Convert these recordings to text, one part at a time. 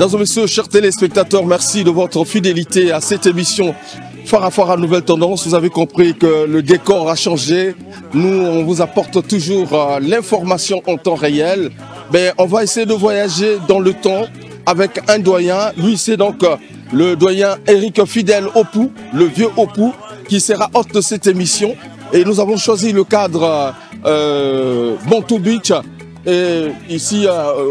Mesdames et messieurs, chers téléspectateurs, merci de votre fidélité à cette émission Farafara Nouvelle Tendance. Vous avez compris que le décor a changé. Nous, on vous apporte toujours l'information en temps réel. Mais on va essayer de voyager dans le temps avec un doyen. Lui, c'est donc le doyen Eric Fidèle Opou, le vieux Opou, qui sera hôte de cette émission. Et nous avons choisi le cadre Bontou Beach. Et ici,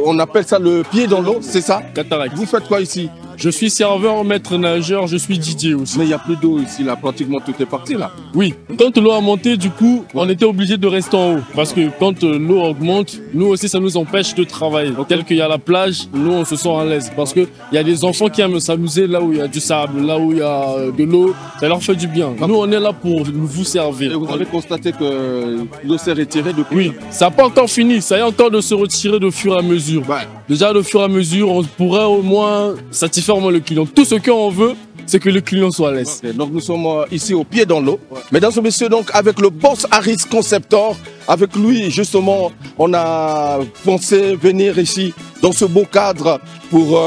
on appelle ça le pied dans l'eau, c'est ça? Cataract. Vous faites quoi ici? Je suis serveur, maître nageur, je suis DJ aussi. Mais il n'y a plus d'eau ici, là, pratiquement tout est parti là. Oui, quand l'eau a monté, du coup, on était obligé de rester en haut. Parce que quand l'eau augmente, nous aussi, ça nous empêche de travailler. Tel qu'il y a la plage, nous, on se sent à l'aise. Parce qu'il y a des enfants qui aiment s'amuser là où il y a du sable, là où il y a de l'eau. Ça leur fait du bien. Nous, on est là pour vous servir. Et vous avez constaté que l'eau s'est retirée depuis? Oui, ça n'a pas encore fini. Ça y est encore de se retirer de fur et à mesure. Ouais. Déjà, de fur et à mesure, on pourrait au moins satisfaire au moins le client. Tout ce qu'on veut, c'est que le client soit à l'aise. Okay, donc nous sommes ici au pied dans l'eau. Ouais. Mesdames et messieurs, donc avec le boss Harris Conceptor, avec lui justement, on a pensé venir ici dans ce beau cadre pour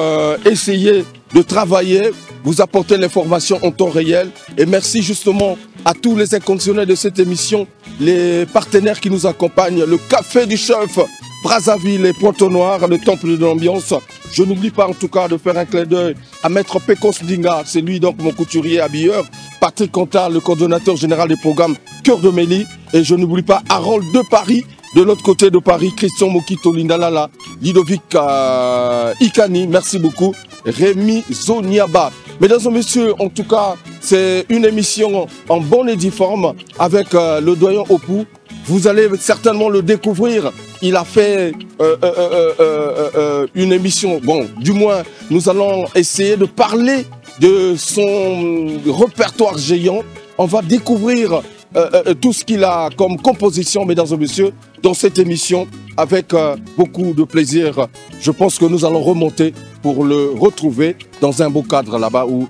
essayer de travailler, vous apporter l'information en temps réel. Et merci justement à tous les inconditionnels de cette émission, les partenaires qui nous accompagnent, le Café du Chef, Brazzaville et Pointe-Noire, le temple de l'ambiance. Je n'oublie pas en tout cas de faire un clin d'œil à Maître Pecos Ndinga, c'est lui donc mon couturier habilleur, Patrick Cantal, le coordonnateur général des programmes Cœur de Mélie, et je n'oublie pas Harold de Paris, de l'autre côté de Paris, Christian Mokito Lindalala, Ludovic Ikani, merci beaucoup, Rémi Zoniaba. Mesdames et messieurs, en tout cas, c'est une émission en bonne et due forme avec le doyen Opou. Vous allez certainement le découvrir. Il a fait une émission. Bon, du moins, nous allons essayer de parler de son répertoire géant. On va découvrir tout ce qu'il a comme composition, mesdames et messieurs, dans cette émission avec beaucoup de plaisir. Je pense que nous allons remonter pour le retrouver dans un beau cadre là-bas où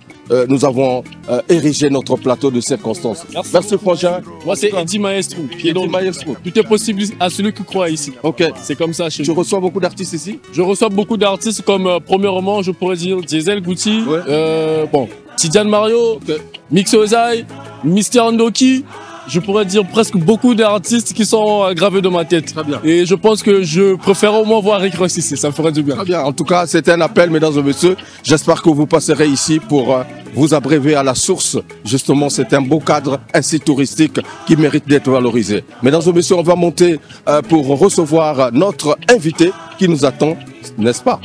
nous avons érigé notre plateau de circonstances. Merci Frangin. Moi, c'est Eddie Maestro. Eddie Maestro. Tout est possible à celui qui croit ici. Ok. C'est comme ça chez Tu nous. reçois beaucoup d'artistes ici? Je reçois beaucoup d'artistes comme, premièrement, je pourrais dire Diesel Gucci, ouais. Bon, Tidiane Mario, okay. Mix Ozai, Mister Ndoki. Je pourrais dire presque beaucoup d'artistes qui sont gravés de ma tête. Très bien. Et je pense que je préfère au moins voir Rick Ross ici, ça me ferait du bien. Très bien. En tout cas, c'est un appel, mesdames et messieurs. J'espère que vous passerez ici pour vous abréver à la source. Justement, c'est un beau cadre, un site touristique qui mérite d'être valorisé. Mesdames et messieurs, on va monter pour recevoir notre invité qui nous attend, n'est-ce pas?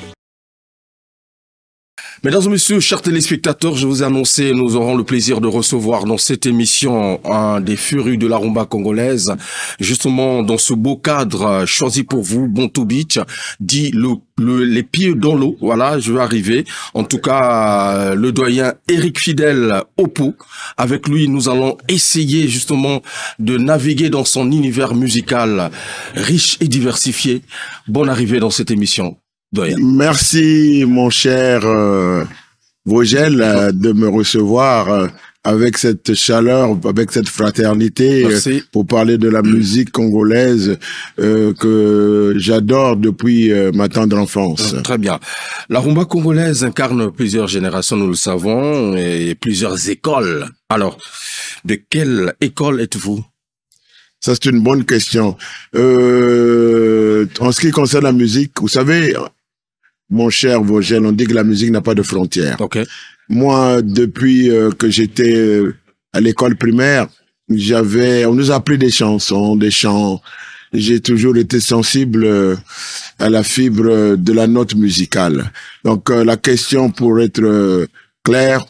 Mesdames et messieurs, chers téléspectateurs, je vous ai annoncé, nous aurons le plaisir de recevoir dans cette émission un des furus de la rumba congolaise, justement dans ce beau cadre choisi pour vous, Bontou Beach, dit les pieds dans l'eau. Voilà, je vais arriver. En tout cas, le doyen Eric Fidèle Opou. Avec lui, nous allons essayer justement de naviguer dans son univers musical riche et diversifié. Bonne arrivée dans cette émission. Doyen. Merci mon cher Vogel de me recevoir avec cette chaleur, avec cette fraternité pour parler de la musique congolaise que j'adore depuis ma tendre enfance. Très bien. La rumba congolaise incarne plusieurs générations, nous le savons, et plusieurs écoles. Alors, de quelle école êtes-vous? Ça, c'est une bonne question. En ce qui concerne la musique, vous savez, mon cher Vogel, on dit que la musique n'a pas de frontières. Okay. Moi, depuis que j'étais à l'école primaire, on nous a appris des chansons, des chants. J'ai toujours été sensible à la fibre de la note musicale. Donc, la question, pour être clair,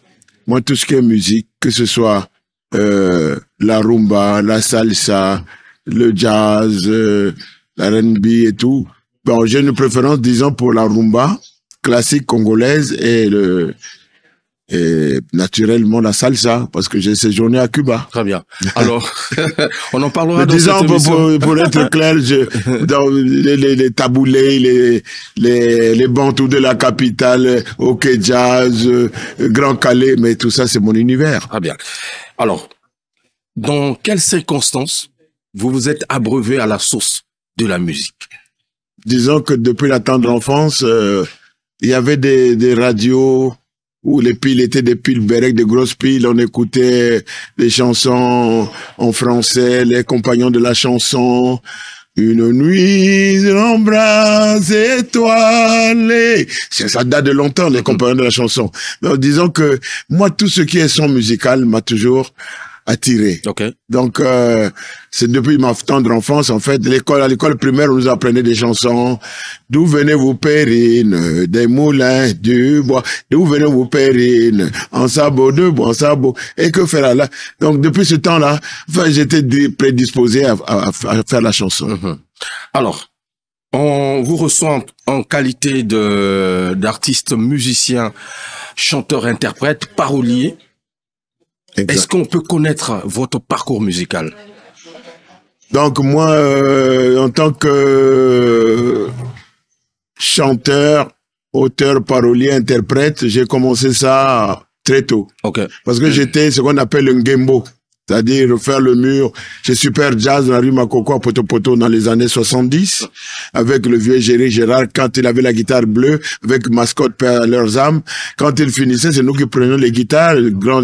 moi, tout ce qui est musique, que ce soit la rumba, la salsa, le jazz, la R&B et tout. Bon, j'ai une préférence, disons, pour la rumba classique congolaise et naturellement la salsa, parce que j'ai séjourné à Cuba. Très bien. Alors, on en parlera dans disons, cette émission. pour être clair, dans les taboulés, les bantous de la capitale, OK Jazz, Grand Calais, mais tout ça, c'est mon univers. Très bien. Alors, dans quelles circonstances vous vous êtes abreuvé à la source de la musique? Disons que depuis la tendre enfance, il y avait des radios où les piles étaient des piles Berek, des grosses piles. On écoutait des chansons en français, les compagnons de la chanson. Une nuit l'embrasse étoilée. Ça date de longtemps, les compagnons de la chanson. Mais disons que moi, tout ce qui est son musical m'a toujours attiré. Okay. Donc, c'est depuis ma tendre enfance, en fait, à l'école primaire, on nous apprenait des chansons. D'où venez-vous, Périne? Des moulins, du bois. D'où venez-vous, Périne? En sabot, de bois, en sabot. Et que faire là? Donc, depuis ce temps-là, enfin, j'étais prédisposé à faire la chanson. Alors, on vous reçoit en qualité d'artiste, musicien, chanteur, interprète, parolier. Exact. Est-ce qu'on peut connaître votre parcours musical? Donc moi, en tant que chanteur, auteur, parolier, interprète, j'ai commencé ça très tôt. Okay. Parce que j'étais ce qu'on appelle un gembo. C'est-à-dire faire le mur chez Super Jazz dans la rue Makoko à Poto dans les années 70, avec le vieux Géry Gérard quand il avait la guitare bleue, avec Mascotte Père leurs âmes. Quand il finissait, c'est nous qui prenions les guitares. Le grand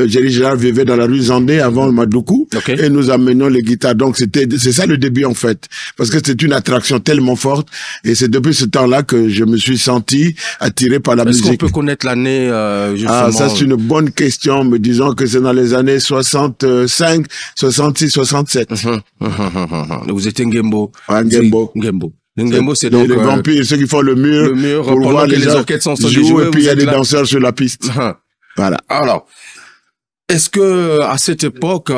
Géry Gérard vivait dans la rue Zandé avant le Madoukou, okay. Et nous amenions les guitares. Donc c'est ça le début en fait, parce que c'est une attraction tellement forte, et c'est depuis ce temps-là que je me suis senti attiré par la musique. Est-ce qu'on peut connaître l'année justement? Ah, ça c'est une bonne question, me disant que c'est dans les années 65, 66, 67. Vous êtes Ngembo. Ah, Ngembo. Ngembo. Ngembo, c'est donc les vampires, ceux qui font le mur pour voir que les orchestres sont joués, et puis il y a des danseurs sur la piste. Voilà. Alors, est-ce que à cette époque,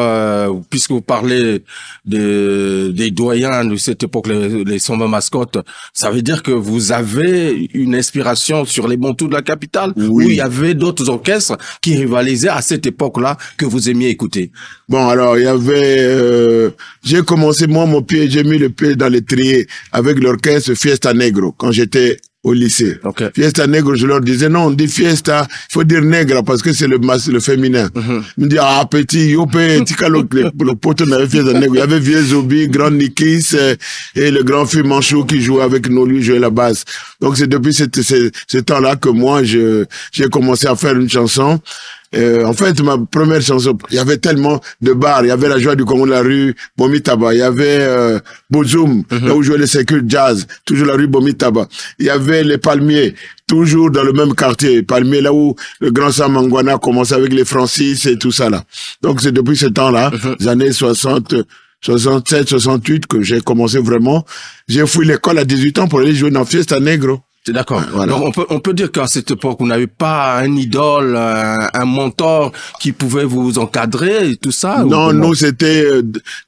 puisque vous parlez des doyens de cette époque, les Samba Mascotte, ça veut dire que vous avez une inspiration sur les bantous de la capitale, oui. Où il y avait d'autres orchestres qui rivalisaient à cette époque-là que vous aimiez écouter? Bon, alors il y avait, j'ai commencé j'ai mis le pied dans l'étrier avec l'orchestre Fiesta Negro quand j'étais au lycée. Okay. Fiesta Negro, je leur disais, non, on dit fiesta, il faut dire nègre parce que c'est le féminin. Ils me disent, ah, petit, yopé, le poteau n'avait fiesta Negro. Il y avait Vieux Zobi, Grand Nikis, et le grand Phil Manchou qui jouait avec nous, lui jouait la basse. Donc c'est depuis ce temps-là que moi, j'ai commencé à faire une chanson. En fait, ma première chanson, il y avait tellement de bars. Il y avait la Joie du Congo de la rue Bomitaba. Il y avait Bozoum, là où jouait les Sécul Jazz, toujours la rue Bomitaba. Il y avait les Palmiers, toujours dans le même quartier. Palmiers, là où le grand Sam Mangwana commençait avec les Francis et tout ça là. Donc c'est depuis ce temps-là, les années 60, 67, 68, que j'ai commencé vraiment. J'ai fouillé l'école à 18 ans pour aller jouer dans Fiesta Negro. C'est d'accord. Voilà. Donc on peut dire qu'à cette époque, vous n'avez pas un idole, un mentor qui pouvait vous encadrer et tout ça? Non, nous c'était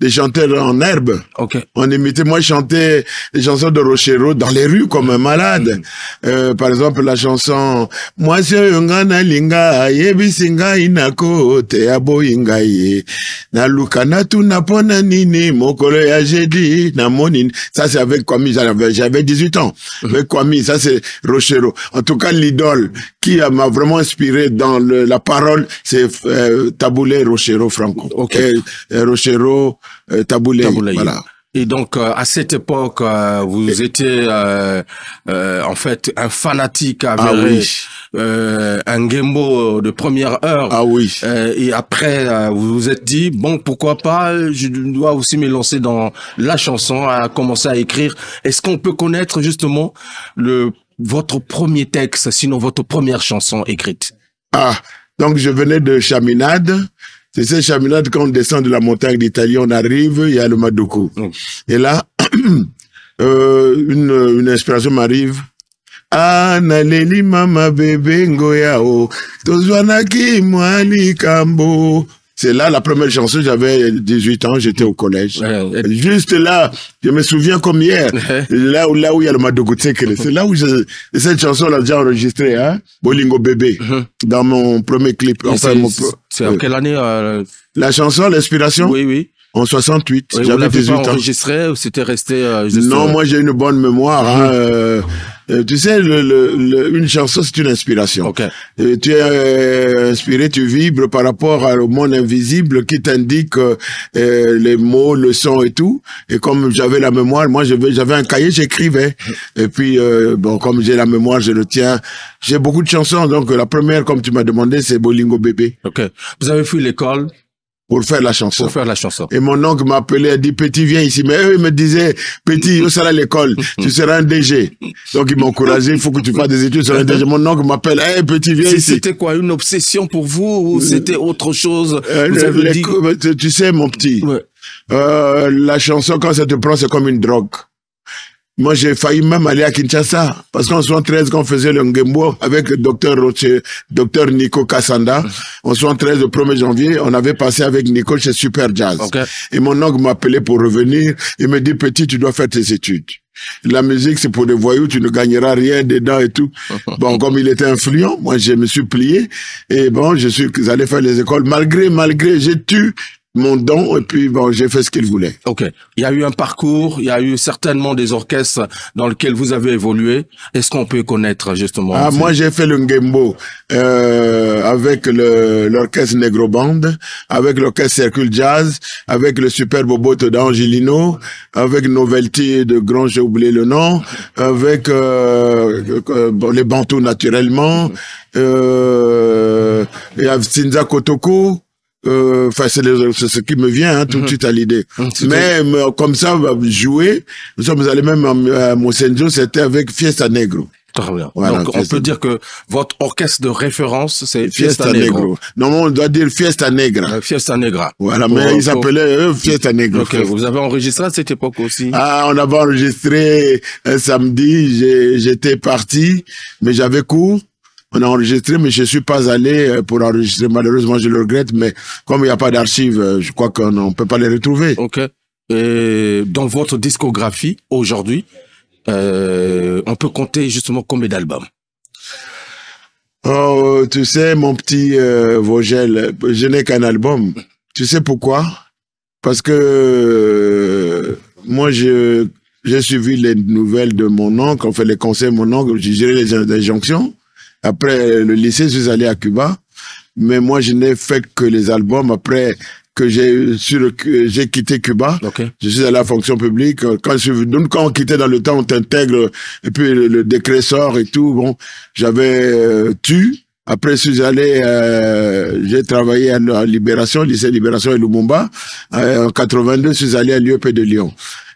des chanteurs en herbe. Okay. On imitait, moi je chantais les chansons de Rochero dans les rues comme un malade. Par exemple la chanson Moi c'est Yongana Linga Yebisinga Inako Te Aboyinga Ye Na Lukana tu Napona Nini Mokolo ya Jedi Na Monine. Ça c'est avec Kwame, j'avais 18 ans. Avec Kwame, ça c'est Rochero. En tout cas, l'idole qui m'a vraiment inspiré dans la parole, c'est Taboulé Rochero Franco. Okay. Rochero Taboulé. Voilà. Et donc, à cette époque, vous étiez en fait un fanatique avéré, un Ngembo de première heure. Ah oui. Et après, vous vous êtes dit, bon, pourquoi pas, je dois aussi me lancer dans la chanson, à commencer à écrire. Est-ce qu'on peut connaître justement votre premier texte, sinon votre première chanson écrite? Ah, donc je venais de Chaminade. C'est cette Chaminade, quand on descend de la montagne d'Italie, on arrive, il y a le Madoukou. Et là, une inspiration m'arrive. Ah, naleli mama bébé ngoyao, tozwanaki mwali kambo. C'est là la première chanson, j'avais 18 ans, j'étais au collège. Juste là, je me souviens comme hier, là où il y a le Madogotsekele. C'est là où cette chanson l'a déjà enregistrée, hein, Bolingo Bébé, dans mon premier clip. Enfin, c'est en quelle année La chanson, l'inspiration? Oui, oui. En 68, Oui, j'avais 18 ans. Enregistré ou c'était resté Non, moi j'ai une bonne mémoire. Hein, tu sais, une chanson, c'est une inspiration. Okay. Tu es inspiré, tu vibres par rapport au monde invisible qui t'indique les mots, le son et tout. Et comme j'avais la mémoire, moi j'avais un cahier, j'écrivais. Et puis, bon, comme j'ai la mémoire, je le tiens. J'ai beaucoup de chansons. Donc la première, comme tu m'as demandé, c'est Bolingo Bébé. Ok. Vous avez fui l'école pour faire la chanson. Pour faire la chanson. Et mon oncle m'appelait, il dit, petit, viens ici. Mais eux, ils me disaient, petit, où sera l'école? Tu seras un DG. Donc, ils m'ont encouragé, il faut que tu fasses des études sur un DG. Mon oncle m'appelle, hey, petit, viens ici. C'était quoi, une obsession pour vous ou c'était autre chose? Vous avez dit... Tu sais, mon petit, ouais. La chanson, quand ça te prend, c'est comme une drogue. Moi, j'ai failli même aller à Kinshasa. Parce qu'en 73, quand on faisait le Ngembo avec le docteur Nico Kassanda, en 73, le 1er janvier, on avait passé avec Nico chez Super Jazz. Okay. Et mon oncle m'a appelé pour revenir. Il me dit, petit, tu dois faire tes études. La musique, c'est pour des voyous, tu ne gagneras rien dedans et tout. Bon, comme il était influent, moi, je me suis plié. Et bon, j'allais faire les écoles. Malgré, j'ai tué mon don, et puis bon, j'ai fait ce qu'il voulait. Ok. Il y a eu un parcours, il y a eu certainement des orchestres dans lesquels vous avez évolué. Est-ce qu'on peut connaître justement? Ah, moi j'ai fait le Ngembo avec l'orchestre Negro Band, avec l'orchestre Circle Jazz, avec le Super Boboto d'Angelino, avec Novelty de Grand, j'ai oublié le nom, avec les Bantous naturellement, et Sinza Kotoko. Enfin, c'est ce qui me vient tout de suite à l'idée. Mais comme ça, jouer, nous sommes allés même à Monsenjo, c'était avec Fiesta Negro. Très bien. Voilà, donc, on peut dire que votre orchestre de référence, c'est Fiesta Negro. Non, on doit dire Fiesta Negra. Fiesta Negra. Voilà, mais ils s'appelaient Fiesta Negro. Ok, vous avez enregistré à cette époque aussi? Ah, on avait enregistré un samedi, j'étais parti, mais j'avais cours. On a enregistré, mais je suis pas allé pour enregistrer. Malheureusement, je le regrette, mais comme il n'y a pas d'archives, je crois qu'on ne peut pas les retrouver. Ok. Et dans votre discographie, aujourd'hui, on peut compter justement combien d'albums? Oh, tu sais, mon petit Vogel, je n'ai qu'un album. Tu sais pourquoi? Parce que moi, j'ai suivi les nouvelles de mon oncle, on fait les conseils de mon oncle, j'ai géré les injonctions. Après le lycée, je suis allé à Cuba, mais moi je n'ai fait que les albums. Après que j'ai quitté Cuba, okay. Je suis allé à la fonction publique. Quand on quittait dans le temps, on t'intègre et puis le décret sort et tout. Bon, j'avais Après, je suis allé, j'ai travaillé à Libération, lycée Libération et Lumumba. En 82, je suis allé à l'UEP de Lyon.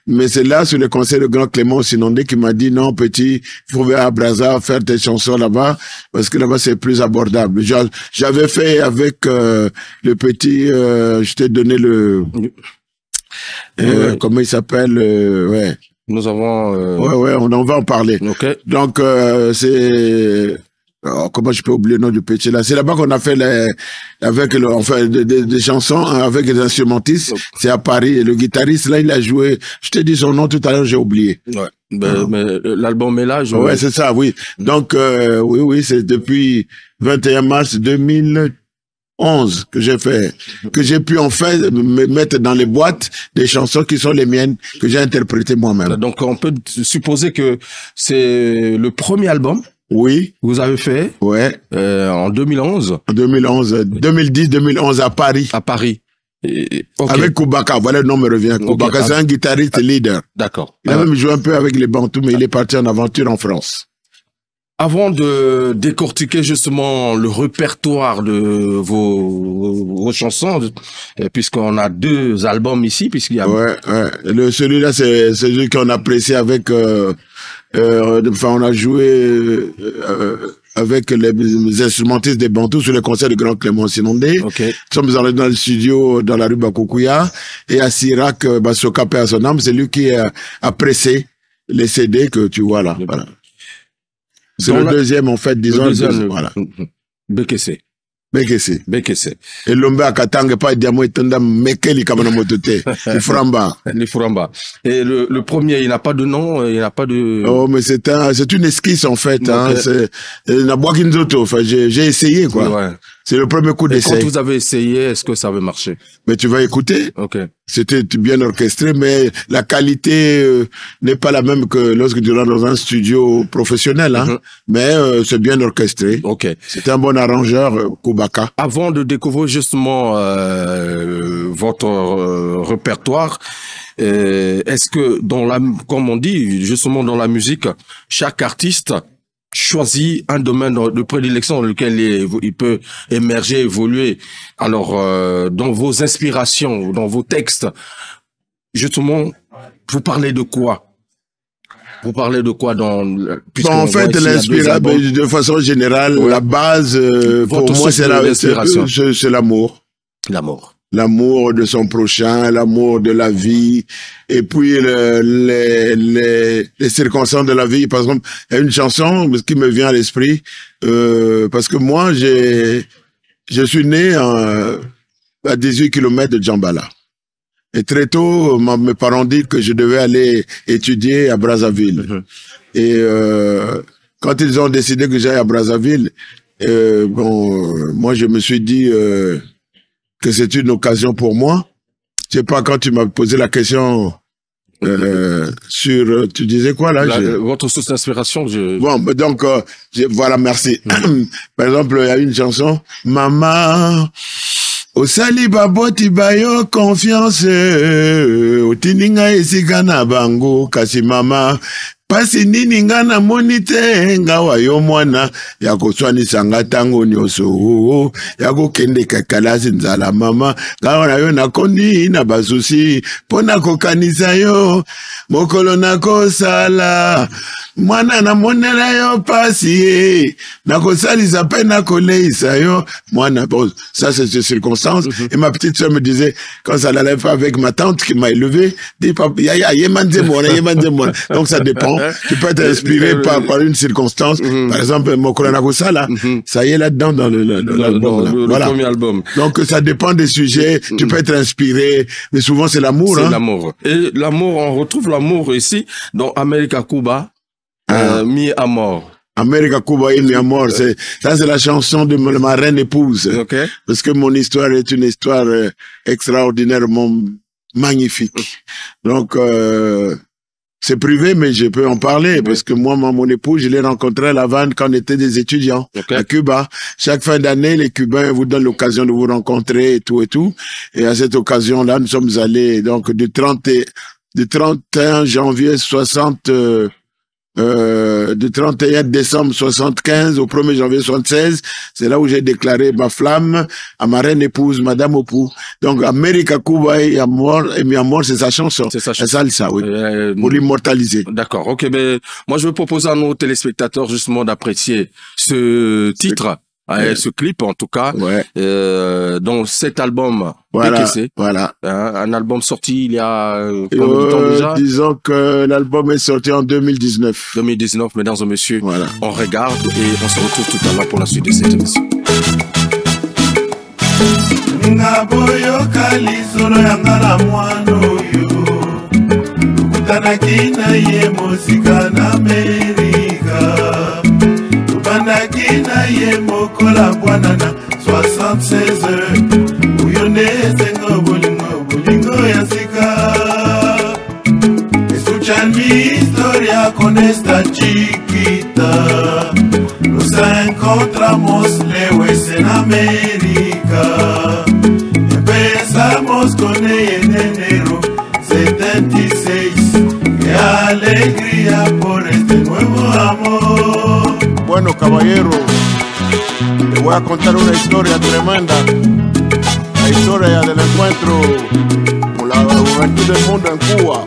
Mais c'est là, sur le conseil de Grand Clément Sinondé, qui m'a dit, non, petit, il faut venir à Brazza faire tes chansons là-bas, parce que là-bas, c'est plus abordable. J'avais fait avec le petit, je t'ai donné comment il s'appelle, ouais. Nous avons... Ouais, on va en parler. Okay. Donc, c'est... Oh, comment je peux oublier le nom du petit là? C'est là-bas qu'on a fait des chansons avec des instrumentistes. Okay. C'est à Paris. Et le guitariste, là, il a joué. Je t'ai dit son nom tout à l'heure, j'ai oublié. Ouais. Mais l'album est là. Ouais, c'est ça, oui. Donc, oui, c'est depuis 21 mars 2011 que j'ai pu en fait me mettre dans les boîtes des chansons qui sont les miennes, que j'ai interprétées moi-même. Donc, on peut supposer que c'est le premier album. Oui. Vous avez fait? Ouais. En 2011. En 2011, 2010-2011 à Paris. À Paris. Okay. Avec Koubaka, voilà le nom me revient. Koubaka, okay. C'est un guitariste leader. D'accord. Il a même joué un peu avec les Bantous, mais il est parti en aventure en France. Avant de décortiquer justement le répertoire de vos chansons, puisqu'on a 2 albums ici, puisqu'il y a... Ouais. Celui-là, c'est celui qu'on a apprécié avec... on a joué avec les instrumentistes des Bantous sur le concert de Grand Clément Sinondé. Okay. Nous sommes allés dans le studio dans la rue Bakoukouya et à Sirac, Basoka paix à son âme, c'est lui qui a pressé les CD que tu vois là. Voilà. C'est le deuxième en fait, disons. Le deuxième, voilà. BKC. Et l'ombe à Katanga pas diamo etanda mekeli kamana motote. Les Furamba. Les Furamba. Et le premier, il n'a pas de nom, il n'a pas de... Oh, mais c'est une esquisse en fait, hein. C'est, enfin, j'ai essayé, quoi. Ouais. C'est le premier coup Et d'essai. quand vous avez essayé, est-ce que ça avait marché? Mais tu vas écouter. Ok. C'était bien orchestré, mais la qualité n'est pas la même que lorsque tu rentres dans un studio professionnel, hein. Mais c'est bien orchestré. Ok. C'est un bon arrangeur, Koubaka. Avant de découvrir justement votre répertoire, est-ce que dans la, comme on dit justement dans la musique, chaque artiste choisit un domaine de prédilection dans lequel il peut émerger, évoluer. Alors, dans vos inspirations, dans vos textes, justement, vous parlez de quoi? Vous parlez de quoi dans... Bon, en fait, l'inspiration, de façon générale, la base, pour moi, c'est l'amour. L'amour. L'amour de son prochain, l'amour de la vie, et puis les circonstances de la vie. Par exemple, il y a une chanson qui me vient à l'esprit, parce que moi, je suis né à 18 km de Djambala. Et très tôt, mes parents disent que je devais aller étudier à Brazzaville. Et quand ils ont décidé que j'aille à Brazzaville, bon, moi, je me suis dit... que c'est une occasion pour moi. Je sais pas, quand tu m'as posé la question sur... Tu disais quoi, là? Votre source d'inspiration, Bon, donc, voilà, merci. Par exemple, il y a une chanson, « Maman, au sali baboti bayo confiance, au tininga esika na bango, kasi mama, pasi nini nga na moni te nga wa yo mwana ya koswanisa nga ntango nyonso ya kokende kakalasi nzala mama nga na yo nakondi na basusi mpo na kokanisa yo mokolo nakosala mwana namonela yo pasi nakosalisa mpe nakoleisa yo mwana. Bon, ça c'est une circonstance. Et ma petite soeur me disait, quand ça n'allait pas avec ma tante qui m'a élevé, dit papa ya yemande mona. Donc ça dépend. Tu peux être inspiré par une circonstance. Par exemple, Mokolo Nakosala, ça y est là-dedans dans l'album. Voilà. Premier album. Donc ça dépend des sujets. Tu peux être inspiré, mais souvent c'est l'amour. C'est l'amour. Et l'amour, on retrouve l'amour ici dans America Cuba, Mi Amor. America Cuba et Mi Amor, ça c'est la chanson de ma reine épouse. Okay. Parce que mon histoire est une histoire extraordinairement magnifique. Donc c'est privé, mais je peux en parler, parce que moi, mon épouse, je l'ai rencontré à La Havane quand on était des étudiants à Cuba. Chaque fin d'année, les Cubains vous donnent l'occasion de vous rencontrer et tout et tout. Et à cette occasion-là, nous sommes allés donc du 31 janvier 31 décembre 75 au 1er janvier 76, c'est là où j'ai déclaré ma flamme à ma reine épouse, Madame Opou. Donc, America Cuba et Mi Amor, c'est sa chanson. C'est sa chanson. C'est ça, oui. Pour l'immortaliser. D'accord. Ok, ben, moi, je vais proposer à nos téléspectateurs, justement, d'apprécier ce titre. Ce clip, en tout cas, dans cet album, PKC, un album sorti il y a combien de temps déjà? Disons que l'album est sorti en 2019. 2019, mesdames et messieurs, on regarde et on se retrouve tout à l'heure pour la suite de cette émission. Bandakina ye mokola bwana na 76 uyone zengo bolingo ya sika escuchan mi historia con esta chiquita nos encontramos lejos en América empezamos con ella en enero 76 qué alegría por este nuevo amor. Bueno, caballero, te voy a contar una historia tremenda. La historia del encuentro con la juventud del mundo en Cuba.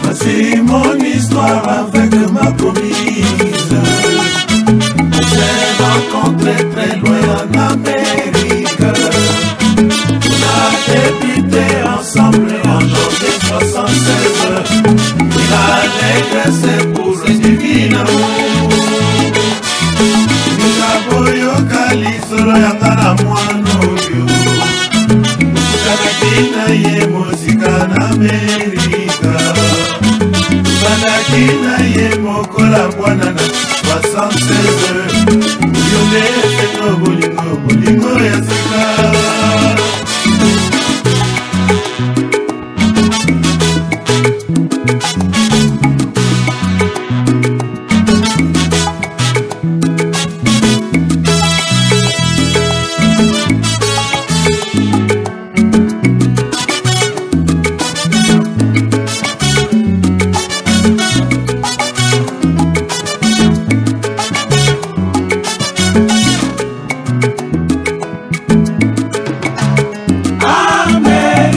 Voici mon histoire avec ma promise. On s'est rencontrés très loin en Amérique. On a débuté ensemble en janvier 76. Il allait rester pour le divin amour. Mikaboyo kalisoro yangana mwano yo. Karakina ye muzika na Amerika. Bandaki na ye mokola bwana na 76. Uyonde seko bolingo, bolingo ya sika.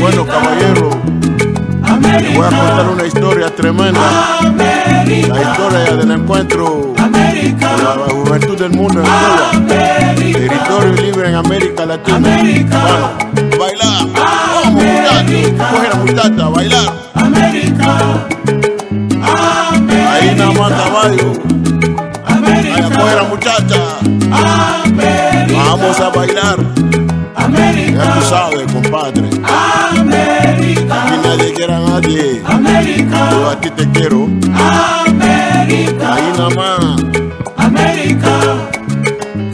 Bueno, caballero, les voy a contar una historia tremenda. La historia del encuentro de la juventud del mundo en Cuba. Territorio libre en América Latina. Bueno, bailar. Vamos, muchachos. Coge la muchacha, bailar. Ahí nada más caballo. Ahí coge la muchacha. Vamos a bailar. Ya tú sabes, compadre. Aquí nadie quiere a nadie. Yo a ti te quiero. Ahí nada más.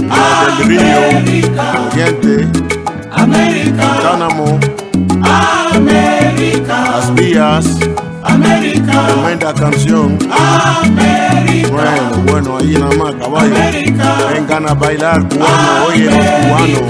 La del Río, Oriente, Guantánamo, Las Vías. Tremenda canción. Bueno, ahí nada más, caballo. Vengan a bailar, cubano, oye, los cubanos.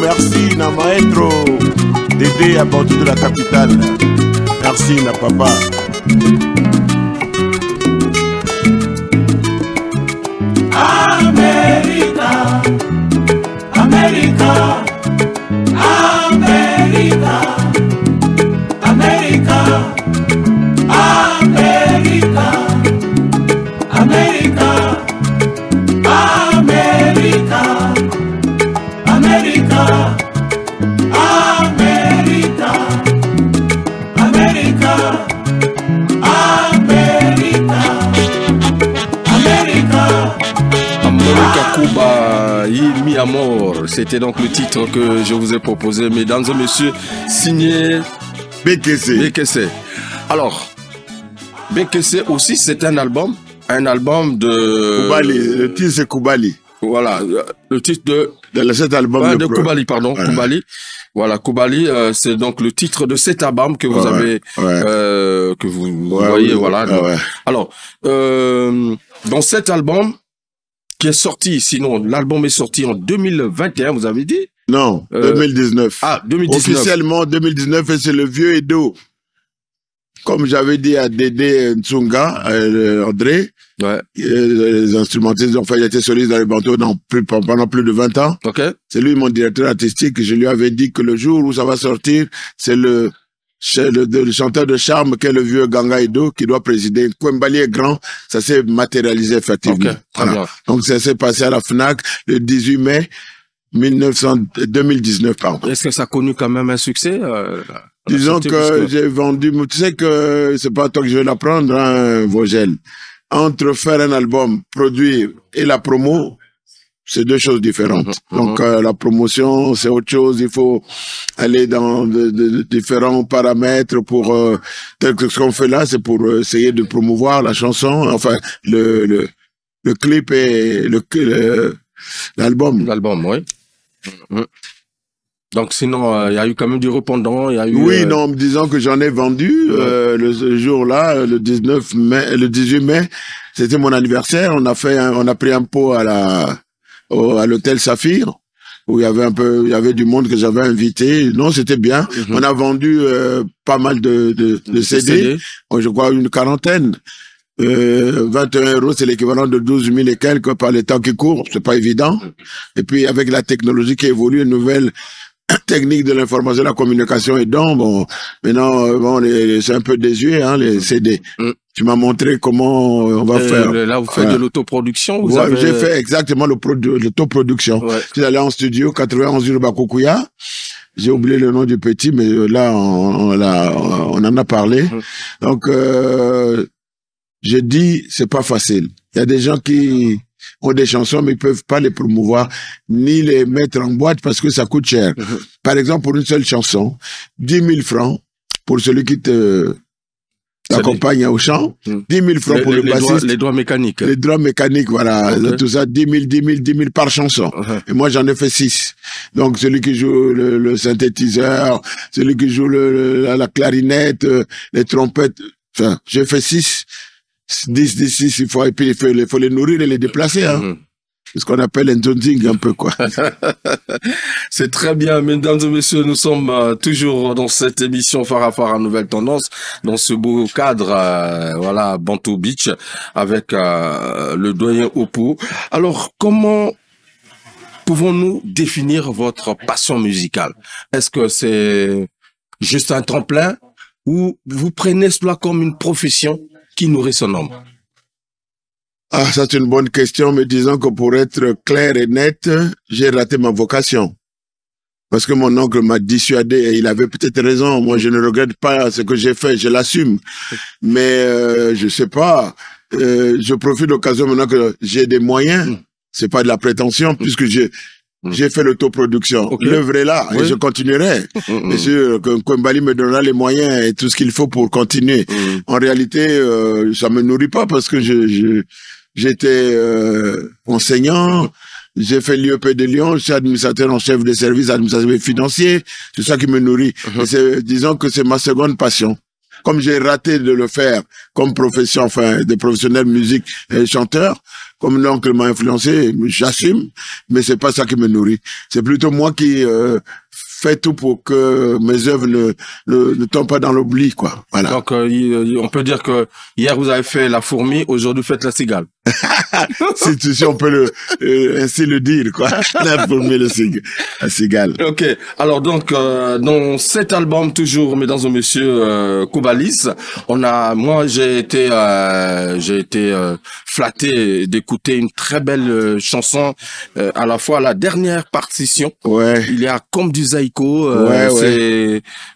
Merci, na maestro Dédé à partir de la capitale. Merci, na papa. América, América, América, América, América, América, América, América, América, América, América, Cuba, y mi amor. C'était donc le titre que je vous ai proposé, mesdames et messieurs, signé BKC. BKC. Alors, BKC aussi, c'est un album de... Koubali, le titre c'est Koubali. Voilà, le titre de cet album de Koubali, pardon, ouais. Koubali. Voilà, Koubali, c'est donc le titre de cet album que vous avez, que vous voyez, voilà. Ouais. Alors, dans cet album qui est sorti, sinon l'album est sorti en 2021, vous avez dit? Non, 2019. Ah, 2019. Officiellement 2019, et c'est le vieux Edo. Comme j'avais dit à Dédé Nsunga, André, les instrumentistes, enfin, il était soliste dans les bandeaux pendant plus de 20 ans. Okay. C'est lui mon directeur artistique. Je lui avais dit que le jour où ça va sortir, c'est le chanteur de charme qu'est le vieux Ganga Edo qui doit présider. Koumbali est grand, ça s'est matérialisé effectivement. Okay, très bien. Donc ça s'est passé à la FNAC le 18 mai 2019, pardon. Est-ce que ça a connu quand même un succès Disons que j'ai vendu, tu sais que c'est pas toi que je vais l'apprendre, hein, Vogel. entre faire un album, produire et la promo, c'est deux choses différentes. Donc la promotion, c'est autre chose. Il faut aller dans de différents paramètres pour tel que ce qu'on fait là, c'est pour essayer de promouvoir la chanson, enfin le clip et l'album. L'album, oui. Donc sinon, il y a eu quand même du répondant. Il y a eu, oui, non, en me disant que j'en ai vendu le jour-là, le 18 mai, c'était mon anniversaire. On a pris un pot à l'hôtel Saphir, où il y avait du monde que j'avais invité. Non, c'était bien. On a vendu pas mal de CD. Je crois une quarantaine. 21 €, c'est l'équivalent de 12 000 et quelques par les temps qui courent. C'est pas évident. Et puis, avec la technologie qui évolue, une nouvelle technique de l'information et de la communication et donc, bon, maintenant, bon, c'est un peu désuet, hein, les CD. Tu m'as montré comment on va faire. Là, vous faites de l'autoproduction? J'ai fait exactement l'autoproduction. Je suis allé en studio, 91 rue Bakouya. J'ai oublié le nom du petit, mais là, on en a parlé. Donc, j'ai dit, c'est pas facile. Il y a des gens qui ont des chansons, mais ils peuvent pas les promouvoir, ni les mettre en boîte parce que ça coûte cher. Par exemple, pour une seule chanson, 10 000 francs pour celui qui t'accompagne au chant, 10 000 francs pour le bassiste. Les doigts mécaniques. Les doigts mécaniques, voilà. Tout ça, 10 000 par chanson. Et moi, j'en ai fait 6. Donc, celui qui joue le synthétiseur, celui qui joue la clarinette, les trompettes, enfin, j'ai fait 6. 10, il faut les nourrir et les déplacer, hein. C'est ce qu'on appelle un tontine un peu, quoi. C'est très bien, mesdames et messieurs, nous sommes toujours dans cette émission Farafara Nouvelle Tendance, dans ce beau cadre, voilà, Bantu Beach, avec le doyen Opo. Alors, comment pouvons-nous définir votre passion musicale? Est-ce que c'est juste un tremplin ou vous prenez cela comme une profession qui nourrit son homme? Ah, ça c'est une bonne question, mais disons que pour être clair et net, j'ai raté ma vocation. Parce que mon oncle m'a dissuadé et il avait peut-être raison. Moi, je ne regrette pas ce que j'ai fait, je l'assume. Mais je sais pas, je profite de l'occasion maintenant que j'ai des moyens. C'est pas de la prétention, puisque j'ai fait l'autoproduction. L'œuvre est là et je continuerai. Bien sûr que Kwembali me donnera les moyens et tout ce qu'il faut pour continuer. En réalité, ça me nourrit pas parce que j'étais enseignant, j'ai fait l'IEP de Lyon, je suis administrateur en chef de service administratif financier, c'est ça qui me nourrit. Disons que c'est ma seconde passion. Comme j'ai raté de le faire comme profession, enfin, de professionnel musique et chanteur, comme l'oncle m'a influencé, j'assume, mais c'est pas ça qui me nourrit. C'est plutôt moi qui fais tout pour que mes œuvres ne tombent pas dans l'oubli, quoi. Voilà. Donc, on peut dire que hier vous avez fait la fourmi, aujourd'hui vous faites la cigale. si on peut ainsi le dire, quoi. La fourmi, la cigale. Ok. Alors donc, dans cet album toujours, mesdames et messieurs, Koubalis, moi j'ai été flatté d'écouter une très belle chanson, à la fois la dernière partition. Ouais. Il y a comme du Zaïko.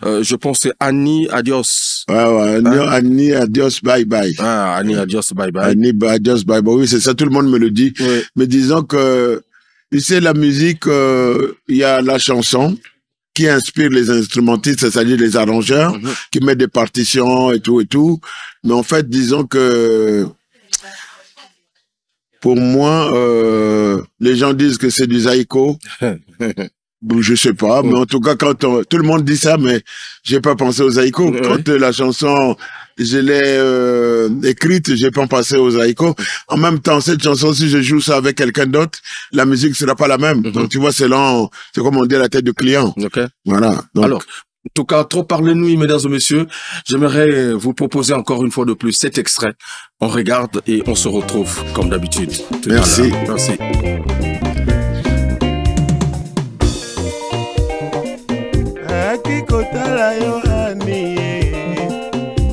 Je pense c'est Annie Adios. Annie Adios Bye Bye. Ah, Annie Adios Bye Bye. Annie Adios Bye Bye. Oui, c'est ça, tout le monde me le dit. Ouais. Mais disons que, tu sais, la musique, il y a la chanson qui inspire les instrumentistes, c'est-à-dire les arrangeurs, qui mettent des partitions et tout. Mais en fait, disons que, pour moi, les gens disent que c'est du Zaïko. Je sais pas, mais en tout cas, quand tout le monde dit ça, mais j'ai pas pensé aux Zaïko. Quand la chanson, je l'ai écrite, j'ai pas pensé aux Zaïko. En même temps, cette chanson, si je joue ça avec quelqu'un d'autre, la musique sera pas la même. Donc, tu vois, c'est comme on dit, la tête du client. Voilà. Donc, alors, en tout cas, trop parlez-nous, mesdames et messieurs. J'aimerais vous proposer encore une fois de plus cet extrait. On regarde et on se retrouve comme d'habitude. Merci. Merci. Kotala yo ani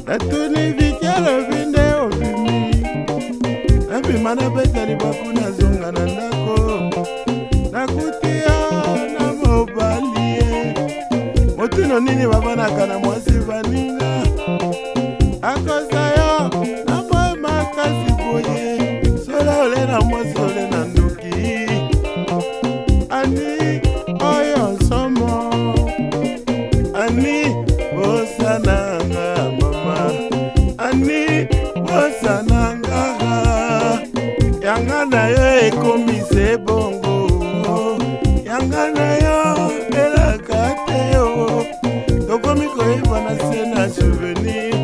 atuni vikialo vinde obimi abima na betali bakuna zonga na ndako nakutia na mobali motino nini babanaka na mwasi baninga akosa yo na boy makasi boy mwana mwasi ole na ndoki ani oyo nsomo ani bosananga mama ani bosananga yanga na yo ekomise bongo yanga na yo elaka te yo tokomi koyeba na se na souvenir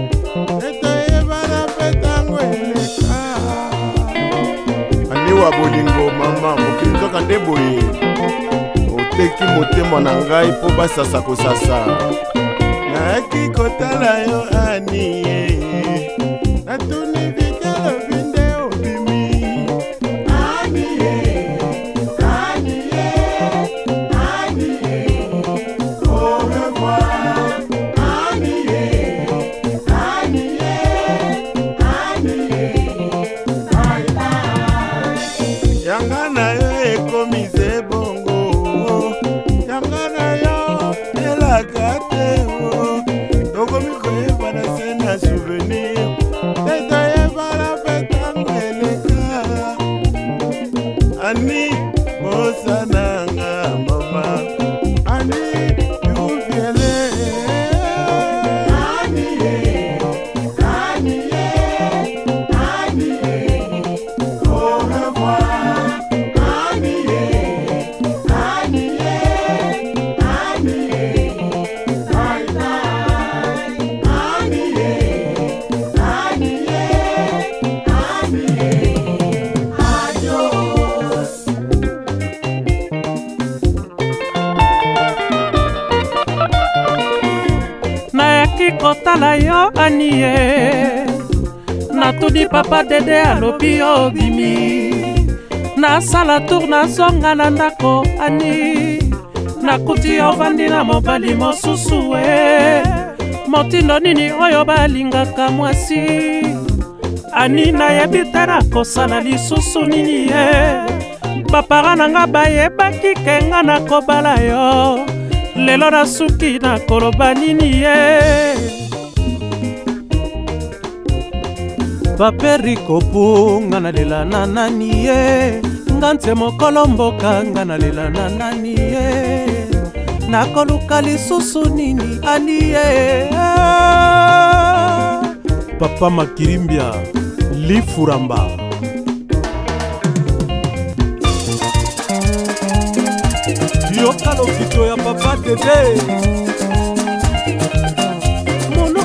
etoyeba na petango eleka aniwa bolingo mama mokili nzoka nde boye oteki motema na ngai mpo basasa kosasa nayaki kotala yo anie natuni vikelo vinde obimi anie anie anie au revoir anie anie anie bye bye yanga na yo ekomise bongo yanga na yo elaka te tokomi koyeba na se na souvenir etoyeba na petango eleka ani bosananga mama ani yuviele anie anie anie au revoir anie anie anie bye bye anie anie anie adios. nayaki kotala yo anie natuni papa dede alobi obimi nasala tour nazonga na ndako ani nakuti ovandi na mobali mosusu motindo nini oyo balingaka mwasi ani nayebi te nakosala lisusu nini bapara nanga bayebaki kenga nakobala yo lelo nasuki nakoloba nini baperi kopu nga nalela na nani nga nte mokolo mboka nga nalela na nani nakoluka lisusu nini ani papa Makirimbia Lifuramba yoka lokito ya papa Dede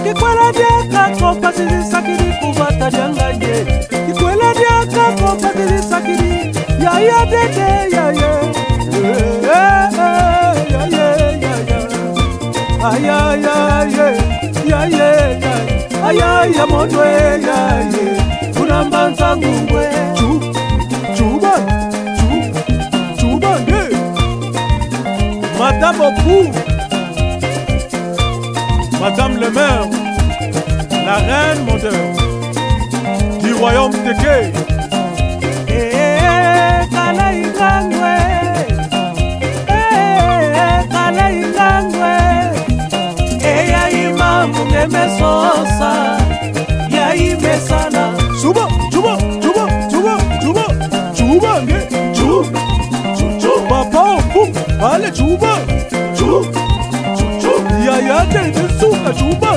kikwela diaka kopatilisakiri kubata diangaye kikwela diaka kopatilisakiri yaya dede yaya ayaya modwe yaye kunambanza ngungwe chuba nge Madame Opou, Madame le maire, la reine moderne du royaume Teke. Kalaingangwe, Kalaingangwe, Yaima Mungemesosa, Yaimesana. Chuba, Papa Opou, allez Chuba, Yaya de Souka Chuba,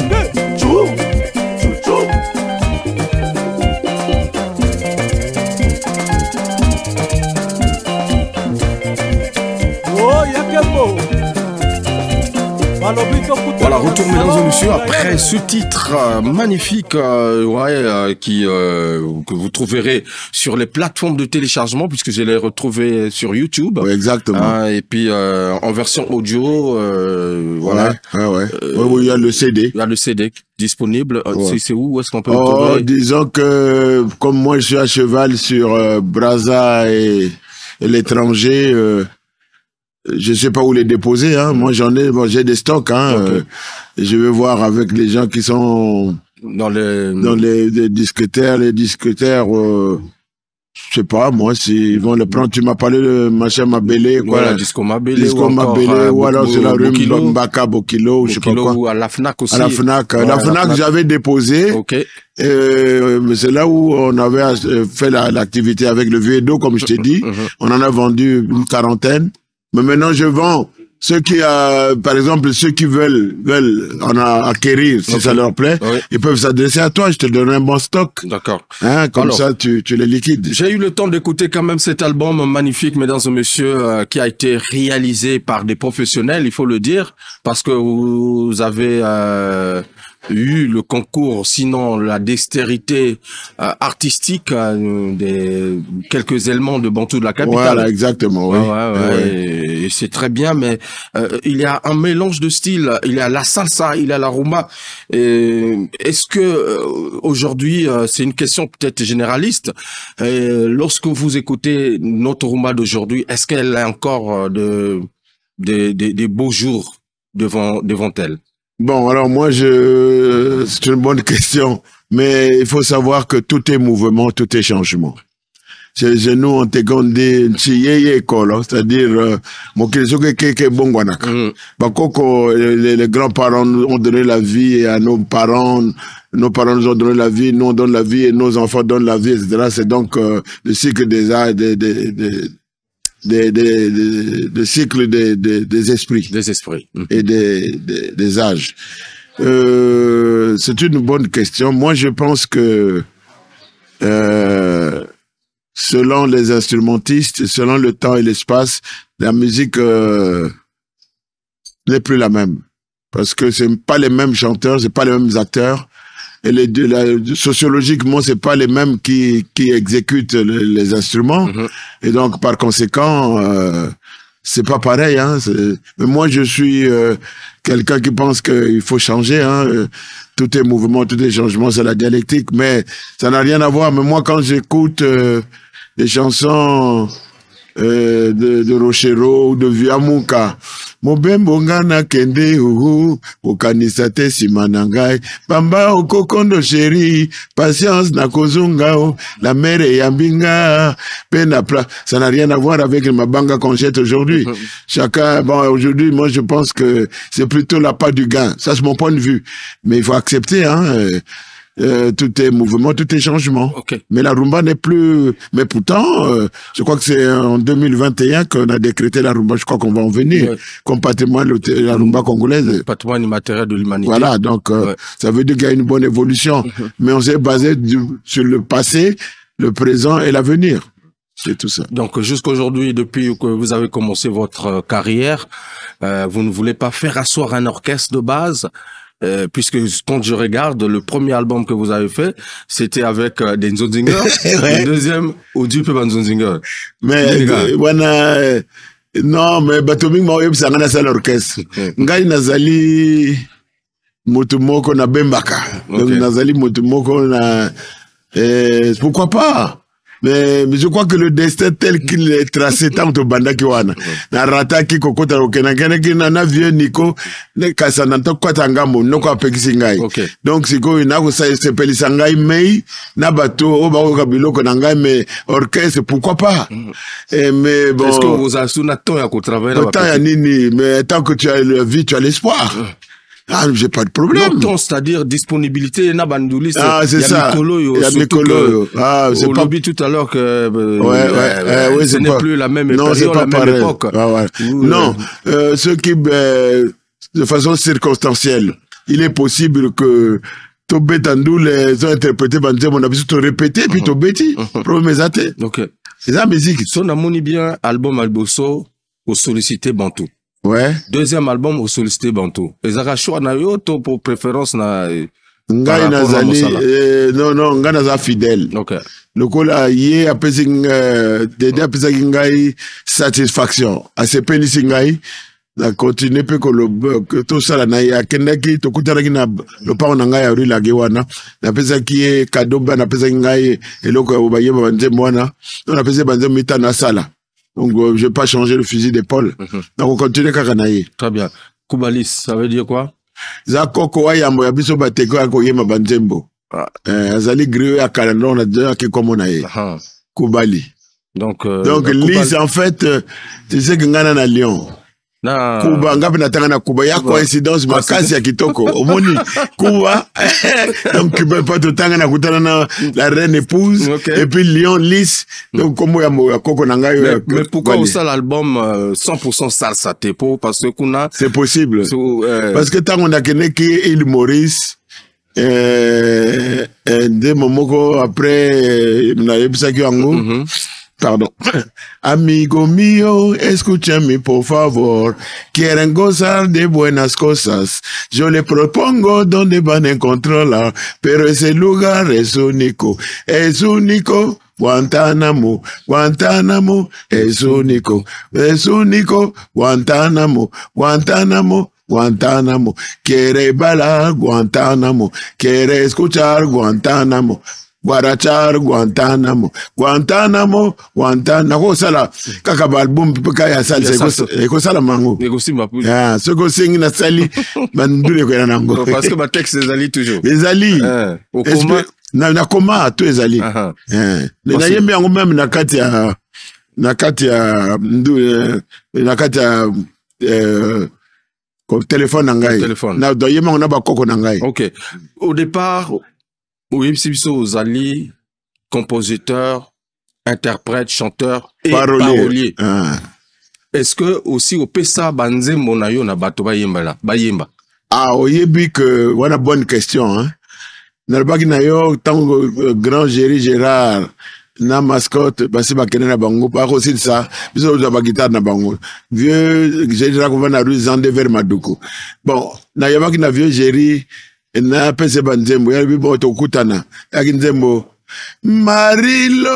Voilà, retour mesdames et messieurs, après ce titre magnifique que vous trouverez sur les plateformes de téléchargement, puisque je l'ai retrouvé sur YouTube. Ouais, exactement. Et puis en version audio, voilà. Oui, il y a le CD. Il y a le CD disponible. Ouais. C'est où est-ce qu'on peut le trouver? Disons que comme moi je suis à cheval sur Brazza et l'étranger, je sais pas où les déposer, hein. Moi j'ai des stocks, hein. Okay. Je vais voir avec les gens qui sont dans les disquetaires, je sais pas, moi, s'ils vont le prendre, tu m'as parlé de machin Mabélé, quoi. Voilà, Disco Mabélé. Disco Mabélé, ou alors c'est la rue Mbaka, Bokilo, je sais pas quoi. Ou à la FNAC aussi. À la FNAC. Ouais, la FNAC, j'avais déposé. Ok. Mais c'est là où on avait fait l'activité avec le vieux Edo, comme je t'ai dit. On en a vendu une 40aine. Mais maintenant, je vends ceux qui, par exemple, ceux qui veulent en acquérir, si ça leur plaît, ils peuvent s'adresser à toi. Je te donne un bon stock. D'accord. Hein, comme alors, ça, tu les liquides. J'ai eu le temps d'écouter quand même cet album magnifique, mesdames et messieurs, qui a été réalisé par des professionnels, il faut le dire, parce que vous avez eu le concours, sinon la dextérité artistique des quelques éléments de Bantou de la capitale. Voilà, exactement. Oui. Et c'est très bien, mais il y a un mélange de styles. Il y a la salsa, il y a la rumba. Est-ce que aujourd'hui, c'est une question peut-être généraliste, lorsque vous écoutez notre rumba d'aujourd'hui, est-ce qu'elle a encore des beaux jours devant elle? Bon, alors moi, c'est une bonne question, mais il faut savoir que tout est mouvement, tout est changement. Chez nous, on te gondé école, c'est-à-dire, les grands-parents ont donné la vie à nos parents nous ont donné la vie, nous on donne la vie et nos enfants donnent la vie, etc. C'est donc le cycle des arts, des cycles des esprits. Des esprits. Et des âges. C'est une bonne question. Moi, je pense que selon les instrumentistes, selon le temps et l'espace, la musique n'est plus la même. Parce que c'est pas les mêmes chanteurs, c'est pas les mêmes acteurs. Et sociologiquement, c'est pas les mêmes qui exécutent les instruments. Et donc, par conséquent, c'est pas pareil, hein. Mais moi, je suis quelqu'un qui pense qu'il faut changer, hein. Tout est mouvement, tout est changement, c'est la dialectique. Mais ça n'a rien à voir. Mais moi, quand j'écoute des chansons de Rochero ou de Viamuka, Mobembo ngana kende uhu, ukanisate simanangai, bamba okokondo chéri, patience na kozungao, la mer et yambinga, pena pla. Ça n'a rien à voir avec le mabanga qu'on jette aujourd'hui. Chacun, bon, aujourd'hui, moi, je pense que c'est plutôt la part du gain. Ça, c'est mon point de vue. Mais il faut accepter, hein. Tout est mouvement, tout est changement. Mais la rumba n'est plus... Mais pourtant, je crois que c'est en 2021 qu'on a décrété la rumba. Je crois qu'on va en venir. Comme patrimoine, la rumba congolaise. Patrimoine immatériel de l'humanité. Voilà, donc ça veut dire qu'il y a une bonne évolution. Mais on s'est basé sur le passé, le présent et l'avenir. C'est tout ça. Donc jusqu'à aujourd'hui, depuis que vous avez commencé votre carrière, vous ne voulez pas faire asseoir un orchestre de base, puisque quand je regarde le premier album que vous avez fait, c'était avec des Nzonzinger, le deuxième au Dupe Nzonzinger. Mais voilà, non, mais Batoming Maoyeb Sangana c'est l'orchestre. Ngai nazali Motumoko na Bembaka. Donc nazali Motumoko na pourquoi pas? Mais je crois que le destin tel qu'il est tracé tant au banda kiwana na rata ki kokota okena kena ki na vieux Nico ne kasana to kwata ngambo noko apekisi ngai. Donc siko ina ko sa sepelisa ngai mei na bato o ba ko biloko na ngai mais orchestre pourquoi pas. Mais bon, est-ce que vous avez un temps à travailler là? Temps ya nini, mais tant que tu as la vie, tu as l'espoir. Ah, j'ai pas de problème. Longtemps, c'est-à-dire disponibilité, na bandoulis. Ah, c'est ça. Il y a Mikolo. Ah, c'est pas. Lobby tout à l'heure que. Oui, ce n'est plus la même période, la même époque. Non, ceux qui, de façon circonstancielle, il est possible que Tobé Tandou les ont interprétés, on a besoin de répéter, puis Tobé dit, problème est. Ok. C'est la musique. Son amoni bien, album Alboso, au sollicité Bantou. Ouais. Deuxième album au sollicité Bantou. Les Arachou na yo to pour préférence na Ngai nazali non Ngai naza fidèle. Le kola yé apesi Dédé apesi ngai satisfaction. ACP ni ngai na continuer pe ko le tout ça na ya kendaki to kutaraki na le pa na ngai ya ri la gewana na pesa ki cadeau ba na pesa ngai eloko ba yeba banze mwana na pesa banze mita na sala. Donc, je vais pas changer le fusil d'épaule. Donc, on continue Kakanaï. Très bien. Koubalis, ça veut dire quoi? Zako Wayambo, Yabiso Bateko, Akoyema Banzembo. Azali Grieux à Kalandon, on a déjà qui comme on a. Koubali. Donc Lise, en fait, tu sais que Ngana na Lyon. Kuba, ngapi natanga na Kuba. Il y a coïncidence, makasi ya kitoko. Omoni, Kuba. Donc, tu peux pas te tanga na kutana na la reine épouse. Et puis Lyon, Lise. Donc, comment ya koko nangayo. Mais pourquoi ça l'album 100% salsa tepo? Parce que kuna. C'est possible. Parce que tant qu'on a connu qu'il Maurice, des moments après, pardon. Amigo mío, escúchame por favor. Quieren gozar de buenas cosas. Yo le propongo donde van a encontrarla. Pero ese lugar es único. Es único. Guantánamo, Guantánamo, es único. Es único. Guantánamo, Guantánamo. Guantánamo, quiere bailar Guantánamo, quiere escuchar Guantánamo, guarachar Guantánamo, Guantánamo, Guantánamo, sala, kaka album kaya salsa, eko sala mango. Ah, ce que c'est na sali, bandule ko na nango. Parce que ma texte les ali toujours. Les ali. Au coma. Na coma tous les ali. Na yembe yango même na kati ya téléphone nangai. Ok. Au départ, aux Ali, compositeur, interprète, chanteur et parolier. Est-ce que aussi au Pesa Banze Monayo na bato bayemba? Ah, oyebi que voilà bonne question hein. Na baki na yo tango grand Géry Gérard na mascotte basi bakene na bango pas aussi ça biso za ba guitare na bango vieux Géry raconte na rue Zande vers Maduko bon na yabaki na vieux Géry na pese banzembo ya bibo to kutana yaki nzembo Marilo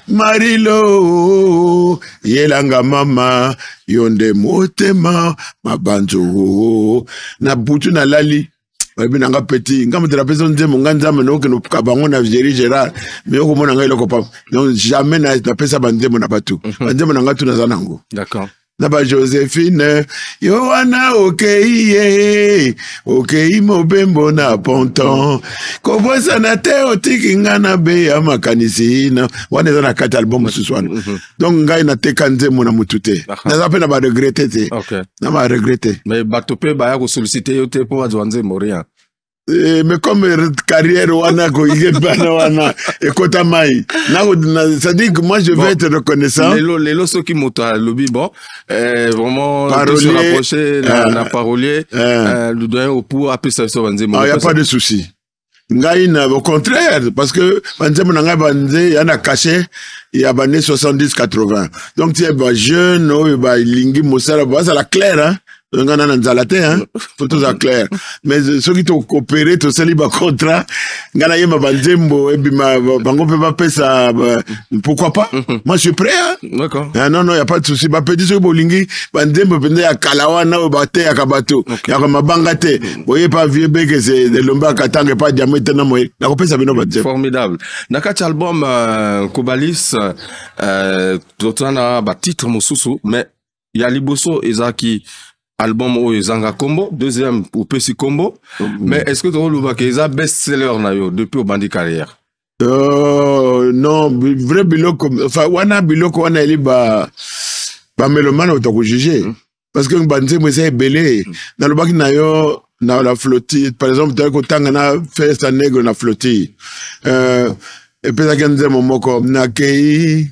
Marilo yelanga mama yonde motema mabanzo na butu na lali Baby nanga petit, ngam te rappelle son nzembo nganja meno ke no kabango na Géry Gérard, mais ko mona ngai loko pa. Donc jamais na appelle ça banzembo na batu. Banzembo nanga tu na zanango. D'accord. Na ba Joséphine, Yohana okeye, okeye mobembo na ponton. Ko bosa na te otiki ngana be ya makanisi na wana na kata album suswana. Donc ngai na te kanzembo na mutute. Na zape na ba regretter te. OK. Na ba regretter. Mais batope ba ya ko solliciter yo te pour nzembo rien. Mais comme carrière wana ko yebana wana ekota mai ça dit que moi je vais être reconnaissant les ceux qui mota lobby bon vraiment se rapprocher na parolier le doyen au pour appeler ça banzemo il y a pas de souci ngai na au contraire parce que banzemo nanga banze yana caché il y a bané 70 80 donc tu es ba jeune ou ba lingi mosala ba ça la clair hein ngana na nzalate hein faut tout ça clair mais ceux qui t'ont coopéré tout ça liba contrat ngana yema banzembo et bima bango peut pas ça pourquoi pas moi je suis prêt hein d'accord non non y a pas de souci ba petit ceux bolingi banzembo pende ya kalawana o bate ya kabato ya ko mabanga te boye pas vieux beke c'est de lomba katanga pas diamant tena moy na ko pesa bino banzembo formidable nakati album Kobalis totana ba titre mosusu mais ya liboso ezaki album o Zanga Combo, deuxième au Pessi Combo. Mais est-ce que tu as que ça best-seller depuis au Bandi Carrière? Non, vrai biloko, enfin, wana biloko wana eli ba mélomane auto juger. Parce que Bandi moi c'est belé. Dans le baki na yo na la flottille, par exemple, tu as kotanga na festa nègre na flottille. Et puis ça kenze momoko na kei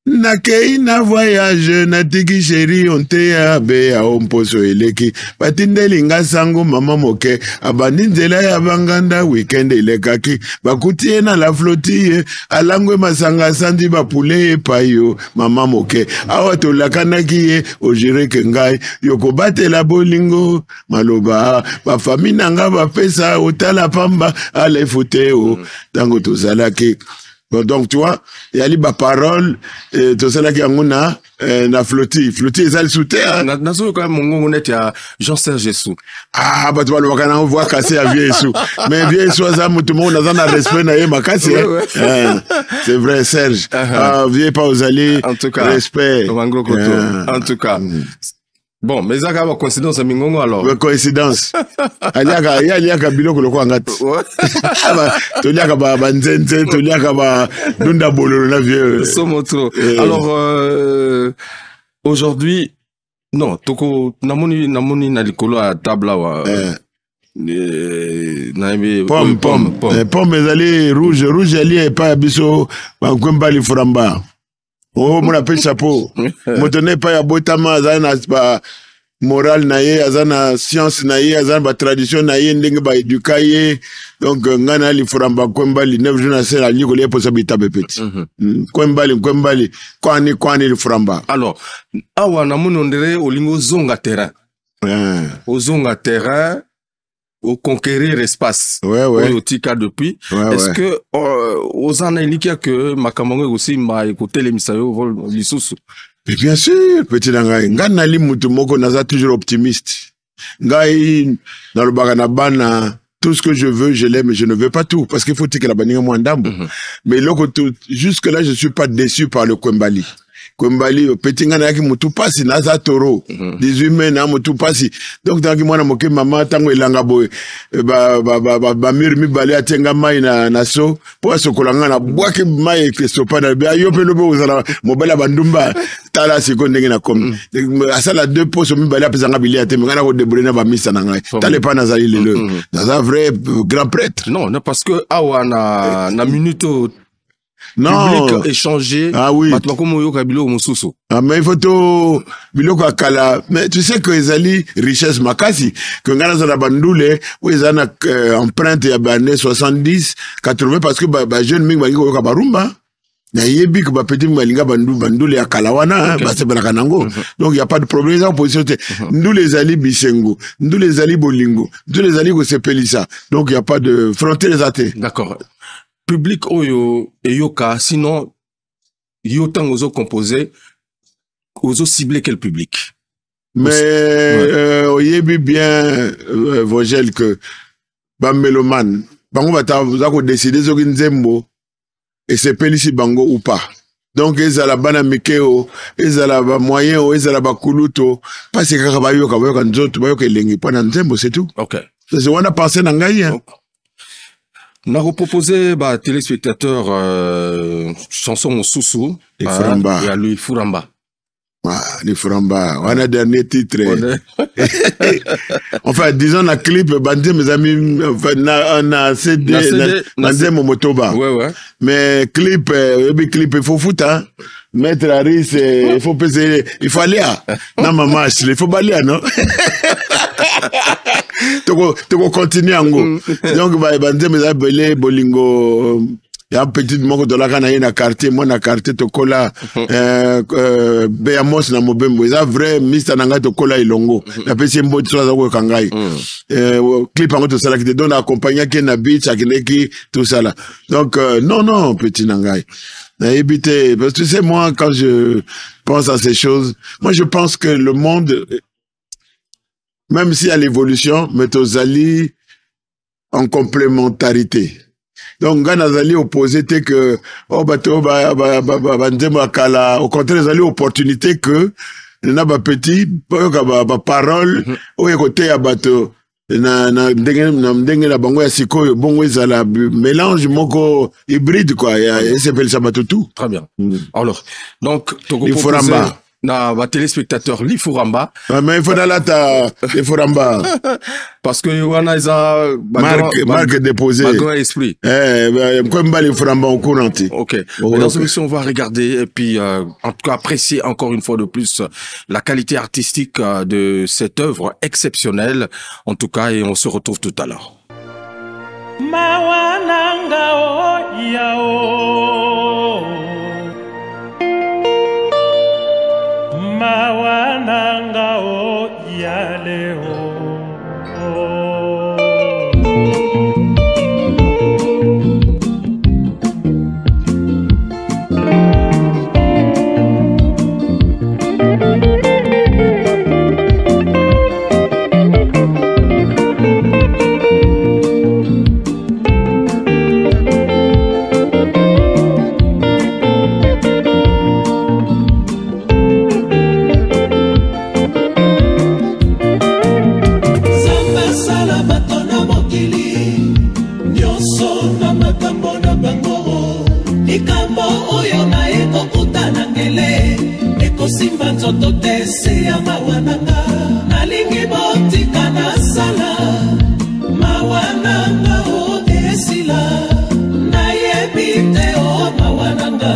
Nakei na voyage na tiki chéri onte ya be ya omposo eleki batindeli nga sango mama moke abandi nzela ya banganda weekend elekaki bakutie na la flottille alangwe masanga sandi bapule payo mama moke awa tolakanaki ye ojire ke ngai yokobatela bolingo maloba bafami na nga bapesa otala pamba alefute o tango tozalaki. Donc tu vois, il y a les paroles, tout ça là qui a na flottille ça le soutien. Nazo quand même mon honnête ya Jean-Serge Sou. Ah bah tu vois le wakana on voit casser à vieux Sou. Mais vieux Sou ça tout le monde a respect na yé makasi. C'est vrai Serge. Ah vieux pas aux alliés. En tout cas, respect. En tout cas. Bon, mais ça a coïncidence à Mingongo alors. Coïncidence. Aliaka biloko loko angati. Toliaka ba nzenze, toliaka ba dunda bololo na vieux. Somotro. Alors aujourd'hui non, toko namoni na likolo à table là. Pomme ezali rouge ali pas biso ba kwemba li furamba. Oh, mon appelle chapeau. Motonne pas ya botama azana ba moral na ye, azana science na ye, azana ba tradition na ye, ndenge ba éducaye. Donc ngana li furamba kwemba li 9 jours na sera li ko li possibilité bepeti. Kwemba li kwani li furamba. Alors, awa na monondere olingo zonga terrain. Au zonga terrain au conquérir espace. Au tika depuis. Est-ce que aux analytiques que Makamongo aussi m'a écouté l'émission vol lisusu? Bien sûr, petit nangai. Ngana li mutu moko naza toujours optimiste. Ngai dans le baganabana tout ce que je veux, je l'aime, mais je ne veux pas tout parce qu'il faut que la bannière moins d'ambo. Mais jusque là je suis pas déçu par le Kwembali. Kwembali petit ngana yaki mutu pasi naza toro 18 mai na mutu pasi donc dans ki mwana moke mama tango elanga boy ba mir mi bali atenga mai na so po sokolanga na bwaki mai ke sopa na ba yo pe no bo zala mobala bandumba tala siko ndenge na comme asala deux pots mi bali apesanga bili ate ngana ko débrouiller na ba misa na ngai tale pa na zali lelo naza vrai grand prêtre non parce que awa na minute non, public échanger. Ah oui. Ah mais il faut tout biloko akala. Mais tu sais que les ali richesse makasi que ngana za bandoule ou ils ana empreinte ya années 70 80 parce que ba jeune mingi bangi ko barumba. Na yebi que ba petit malinga bandoule akala wana ba se bana nango. Donc il y a pas de problème en position. Nous les ali bisengo, nous les ali bolingo, nous les ali ko sepelisa. Donc il y a pas de frontière les athées. D'accord. Public oyo eyoka sinon yotan ozo composé ozo ciblé quel public mais oyebi bien Vogel que ba mélomane bango bata za ko décider soki nzembo et c'est pelisi bango ou pas donc ezala bana mikeo ezala ba moyen o ezala ba kuluto parce que ba yoka nzoto ba yoka elengi pona nzembo c'est tout. OK c'est on a pensé na ngai hein. On a proposé bah téléspectateurs chanson Soussou et Furamba. Il y a lui Furamba. Ah, les Furamba. On a dernier titre. Enfin, disons la clip, bandé mes amis, enfin, on a CD, bandé Momotoba. Ouais. Mais clip, il faut foutre, hein. Mettre la risque, il faut peser, il faut aller à. Non, maman, il faut balayer, non? Tu continuer en gros. Donc, bandé mes amis, bolingo. Il y a un petit moment de la gana na quartier, moi na quartier to kola Beamos na mobembo. Ça vrai Mr Nanga to kola ilongo. Na pesi mbo tsoza ko kangai. Clip en to sala qui te donne accompagner qui na beach qui tout ça là. Donc non petit Nangai. Na éviter parce que tu sais moi quand je pense à ces choses, moi je pense que le monde même s'il y a l'évolution, mais tozali en complémentarité. Donc, quand nous allons opposer, que, au contraire, nous allons opportunité que, nous avons petit, parole, au côté, bateau, mélange moko hybride, quoi, et s'appelle ça tout. Très bien. Alors, donc, il faut ramba. Na ba téléspectateur li Furamba. Mais il faut dans la il faut ramba. Parce que wana isa marque déposée. Grand esprit. Comme ba li Furamba au courant. OK. Dans cette émission on va regarder et puis en tout cas apprécier encore une fois de plus la qualité artistique de cette œuvre exceptionnelle en tout cas et on se retrouve tout à l'heure. Mawananga o yao. Mawananga o yale o. likambo oyo na ekokutana ngele ekosimba nzoto te se ya mawa nanga nalingi botika nasala mawa nanga o esila nayebi te o mawa nanga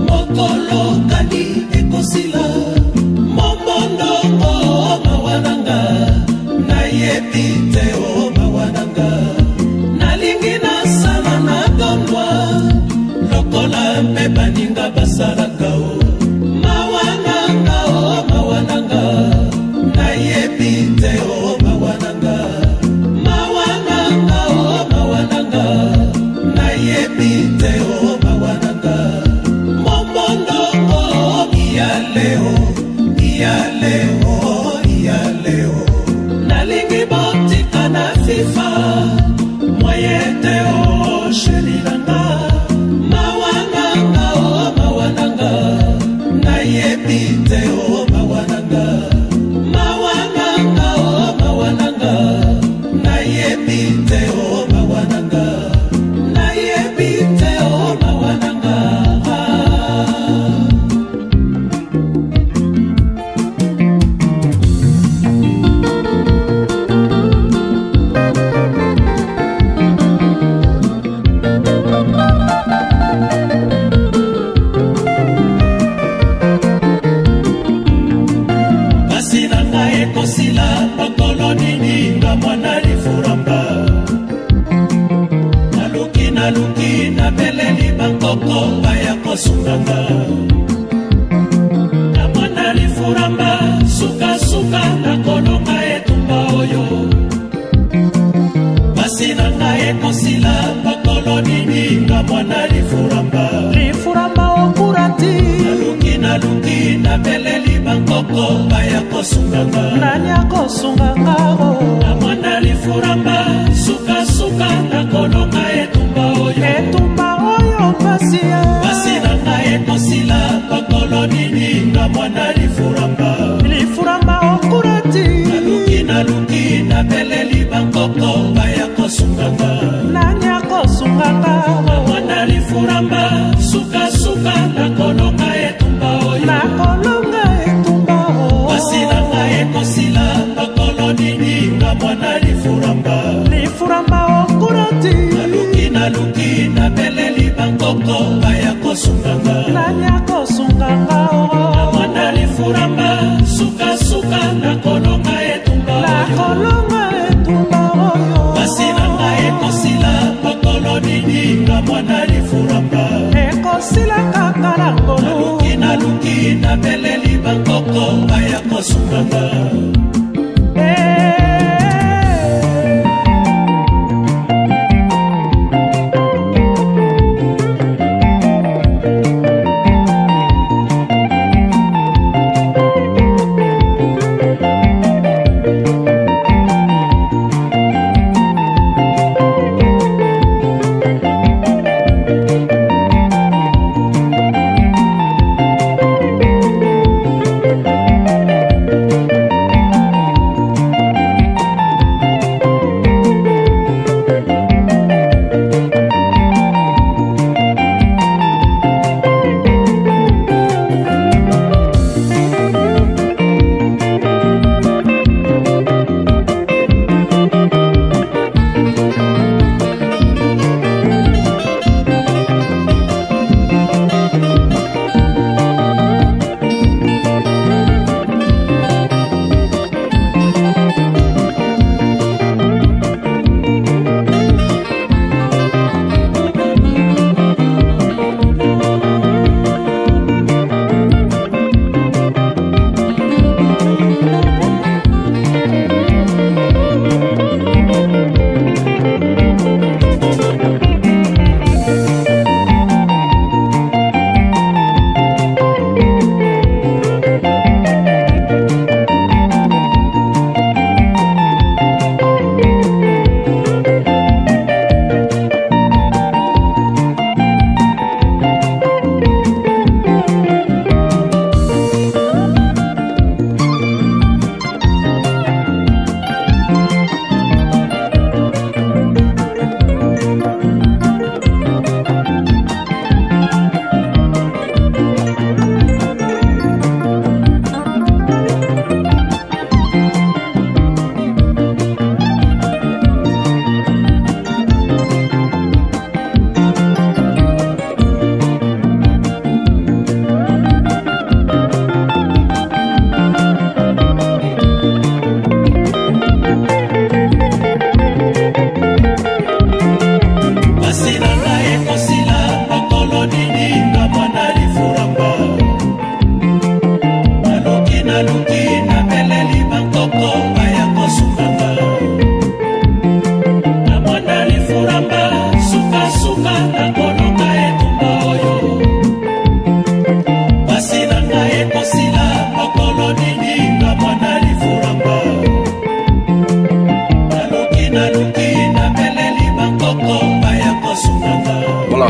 mokolo kani ekosila momondo o mawa nanga nayebi te o mawa nanga nalingi nasala natondwa lokola mpe baninga basalaka o mawa nanga nayebi te o mawa nanga nayebi te o mawa nanga momondo o iyaleo nalingi botika na fifa moye te o sheri nanga mawa nanga nayebi te o mawa nanga nayebi te o mawa nanga nayebi te o mawa nanga naluki na beleli bankoko baya kosunganga namona lifuramba sukasuka na kolonga etumba oyo basi na ngai ekosila bakolo nini nga mwana lifuramba okurati naluki na beleli bankoko baya kosunganga nani akosunganga namona lifuramba sukasuka na kolonga etumba oyo pasia basi na ngai ekosila bakolo nini nga mwana lifuramba okurati naluki na beleli bankoko baya kosunganga nani akosunganga mwana lifuramba sukasuka na kolonga etumba oyo basi na ngai ekosila bakolo nini nga mwana lifuramba okurati naluki na beleli bankoko baya kosunganga nani akosunganga mwana lifuramba sukasuka na kolonga etumba oyo basi na ngai ekosila bakolo nini nga mwana lifuramba ekosila kaka na ngolo naluki na beleli bankoko baya kosunganga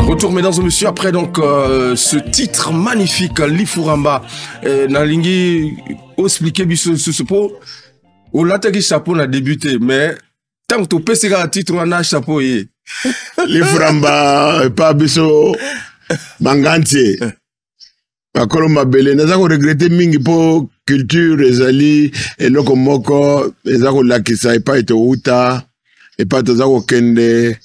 Retour mesdames et messieurs après donc ce titre magnifique Lifuramba Nalingi expliquer biso ce pot au lataki chapeau n'a débuté mais tant que tu peux un titre on a chapeau Lifuramba pas biso mangantie bakolo mabele naza ko regretter mingi po culture ezali eloko moko ezako lakisa epa eto uta epa tozako kende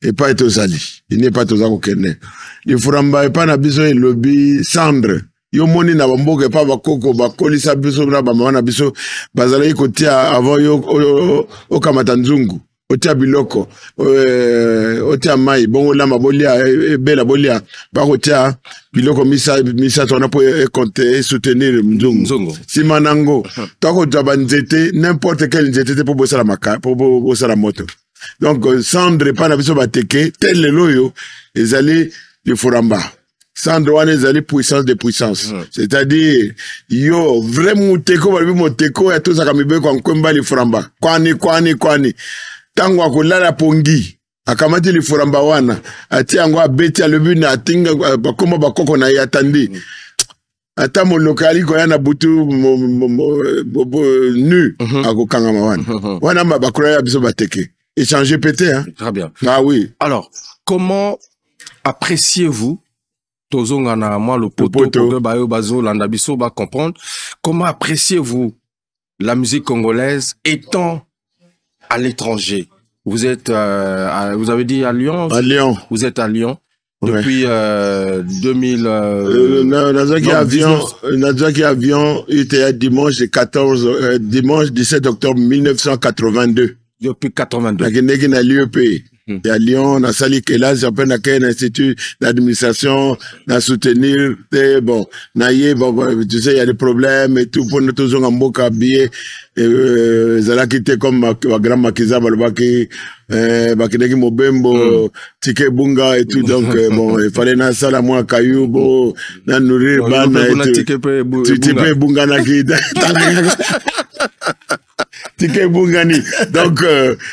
epa eto zali ine epa tozako kende Lifuramba epa na biso elobi cendre yo moni na bamboka epa bakoko bakolisa biso na bamama na biso bazalaki kotia avant yo okamata nzungu otia biloko otia mai bongo lama bolia bela bolia bakotia biloko misa tona po compter soutenir mzungu simanango toko jaba nzete n'importe quel nzete pour bosala maka pour bosala moto donc cendre pa na biso bateke tel loyo ezali Lifuramba cendre wana ezali puissance de puissance c'est-à-dire yo vraiment teko balibi moteko ya tozaka mibeko ankwemba Lifuramba kwani tango akolala pongi akamati Lifuramba wana ati yango abeti alobi na atinga bakoma bakoko na yatandi ata molokali ko yana butu nu akokanga wana bakura ya biso bateke échanger pété hein. Très bien. Ah oui. Alors comment appréciez-vous tozonga na moi le poto que bayo bazo landa biso ba comprendre comment appréciez-vous la musique congolaise étant à l'étranger? Vous êtes, vous avez dit à Lyon? À Lyon. Vous êtes à Lyon depuis 2000. Nazaki avion était dimanche 17 octobre 1982. Depuis 82. Na l'UEP. Et à Lyon, na sali Kelas, j'appelle na quel institut d'administration, na soutenir, bon, tu sais, il y a des problèmes et tout, pour nous tous en mboka billet, zala quitté comme ma grand makiza, balbaki, bakideki mobembo, tike bunga et tout, donc, bon, il fallait na sala moi caillou, bon, na nourrir, ban, et tout. Tike bunga na kita. Donc,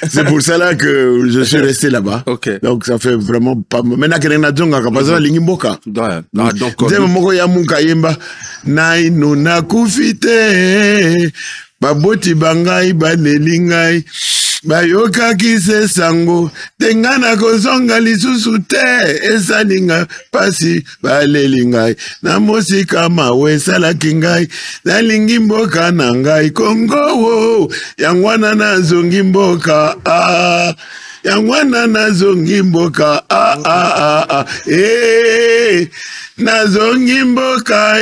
c'est pour cela que je suis resté là-bas. Okay. Donc, ça fait vraiment pas... Maintenant, que na djonga kapaza lingi mboka. Donc, Deme moko ya munka yemba. Nai nuna kufite. Baboti bangai banelingai. Bayoka kise sango. Tengana kozonga lisusu te. Esalinga pasi balelingai. Na mosika mawe salakingai. Na lingi mboka nangai Kongo wo. Yangwana na zongi mboka. Yangwana na zongi mboka. Na zongi mboka.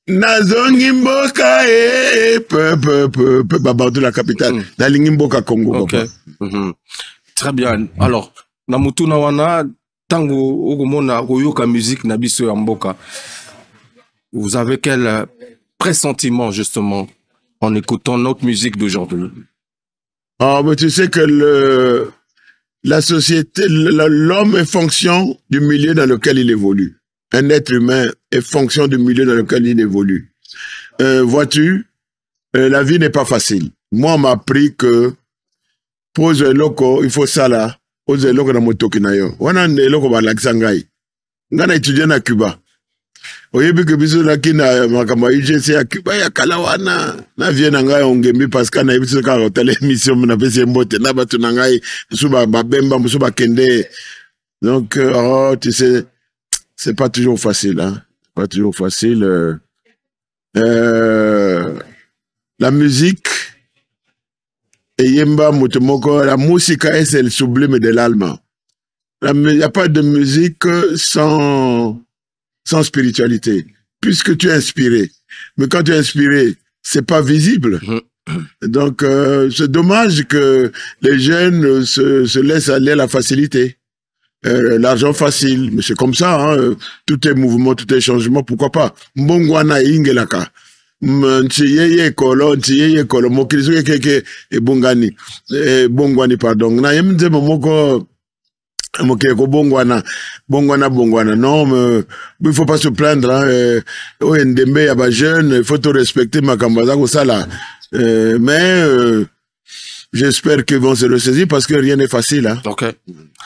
Nazongi mboka babado la capitale nalingi mboka Congo. Okay. Très bien. Alors na mutuna wana tango okomona oyoka musique na biso ya mboka, vous avez quel pressentiment justement en écoutant notre musique d'aujourd'hui? Mais tu sais que la société, l'homme est fonction du milieu dans lequel il évolue. Un être humain est fonction du milieu dans lequel il évolue. Vois-tu, la vie n'est pas facile. Moi, on m'a appris que pose loko, il faut ça là. Pose loko na motoki na yo. Wana loko ba laksangai. Ngana étudiant na Cuba. Oyebi que biso na kina makamba UGC ya Cuba ya kalawana. Na vie na ngai ongembi parce que na biso ka hotel émission na pese mbote na batu na ngai musuba babemba musuba kende. Donc tu sais, c'est pas toujours facile, hein. Pas toujours facile. La musique, et yemba mutomoko, la musique c'est le sublime de l'allemand. Il n'y a pas de musique sans spiritualité. Puisque tu es inspiré. Mais quand tu es inspiré, c'est pas visible. Donc, c'est dommage que les jeunes se laissent aller à la facilité. L'argent facile, mais c'est comme ça, hein. Tout est mouvement, tout est changement, pourquoi pas? Mbongwana ingelaka. Ntiyeye kolo, mokiliso keke bongani, bongwani pardon. Na yemze momoko mokeko bongwana. Non, mais il faut pas se plaindre, hein. Ndembe yaba jeune, il faut te respecter makambaza ko sala. Mais j'espère qu'ils vont se ressaisir parce que rien n'est facile. Hein. Ok.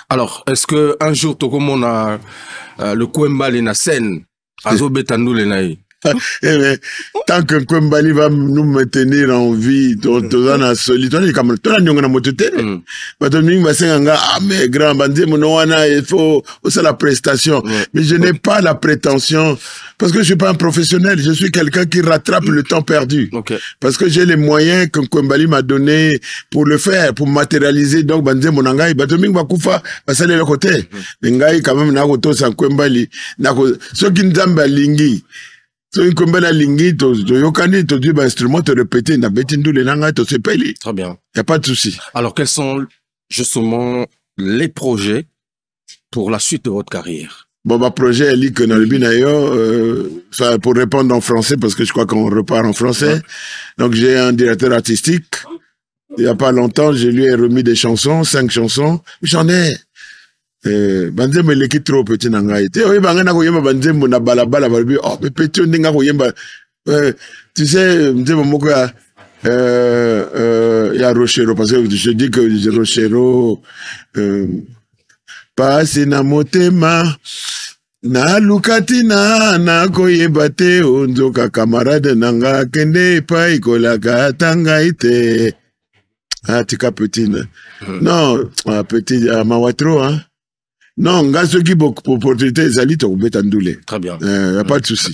Alors, est-ce que un jour, comme on a le Kouembali na scène, Azo Betandou le naï? Tant que Kouembali va nous maintenir en vie, toza na solitude, comme toi, nous avons mototé. Mais grand bandit, il faut aussi la prestation. Mais je n'ai pas la prétention, parce que je suis pas un professionnel, je suis quelqu'un qui rattrape le temps perdu. Parce que j'ai les moyens que Kouembali m'a donné pour le faire, pour matérialiser. Donc, bandit, mon angai, batoming bakoufa, passer le côté. Ngai, quand même, n'a roto sans Kouembali. Ce qui nous a lingi. Très bien. Il n'y a pas de souci. Alors, quels sont justement les projets pour la suite de votre carrière? Bon, ma projet est que dans le Binayo, pour répondre en français, parce que je crois qu'on repart en français. Donc, j'ai un directeur artistique. Il n'y a pas longtemps, je lui ai remis des chansons, 5 chansons. J'en ai. Banzembo leki trop petit nangai te oyi banga na koyemba banzembo na balabala balobi oh mais petit ndinga koyemba tu sais nzembo moko ya Rochero parce que je dis que Rochero pasi na motema na lukati na koyemba te onzoka camarade nanga kende pa ikolaka tanga ite tika petit non petit mawatro hein. Non, nga ceux qui beaucoup opportunité ezali to betandoule. Très bien. Y a pas de souci.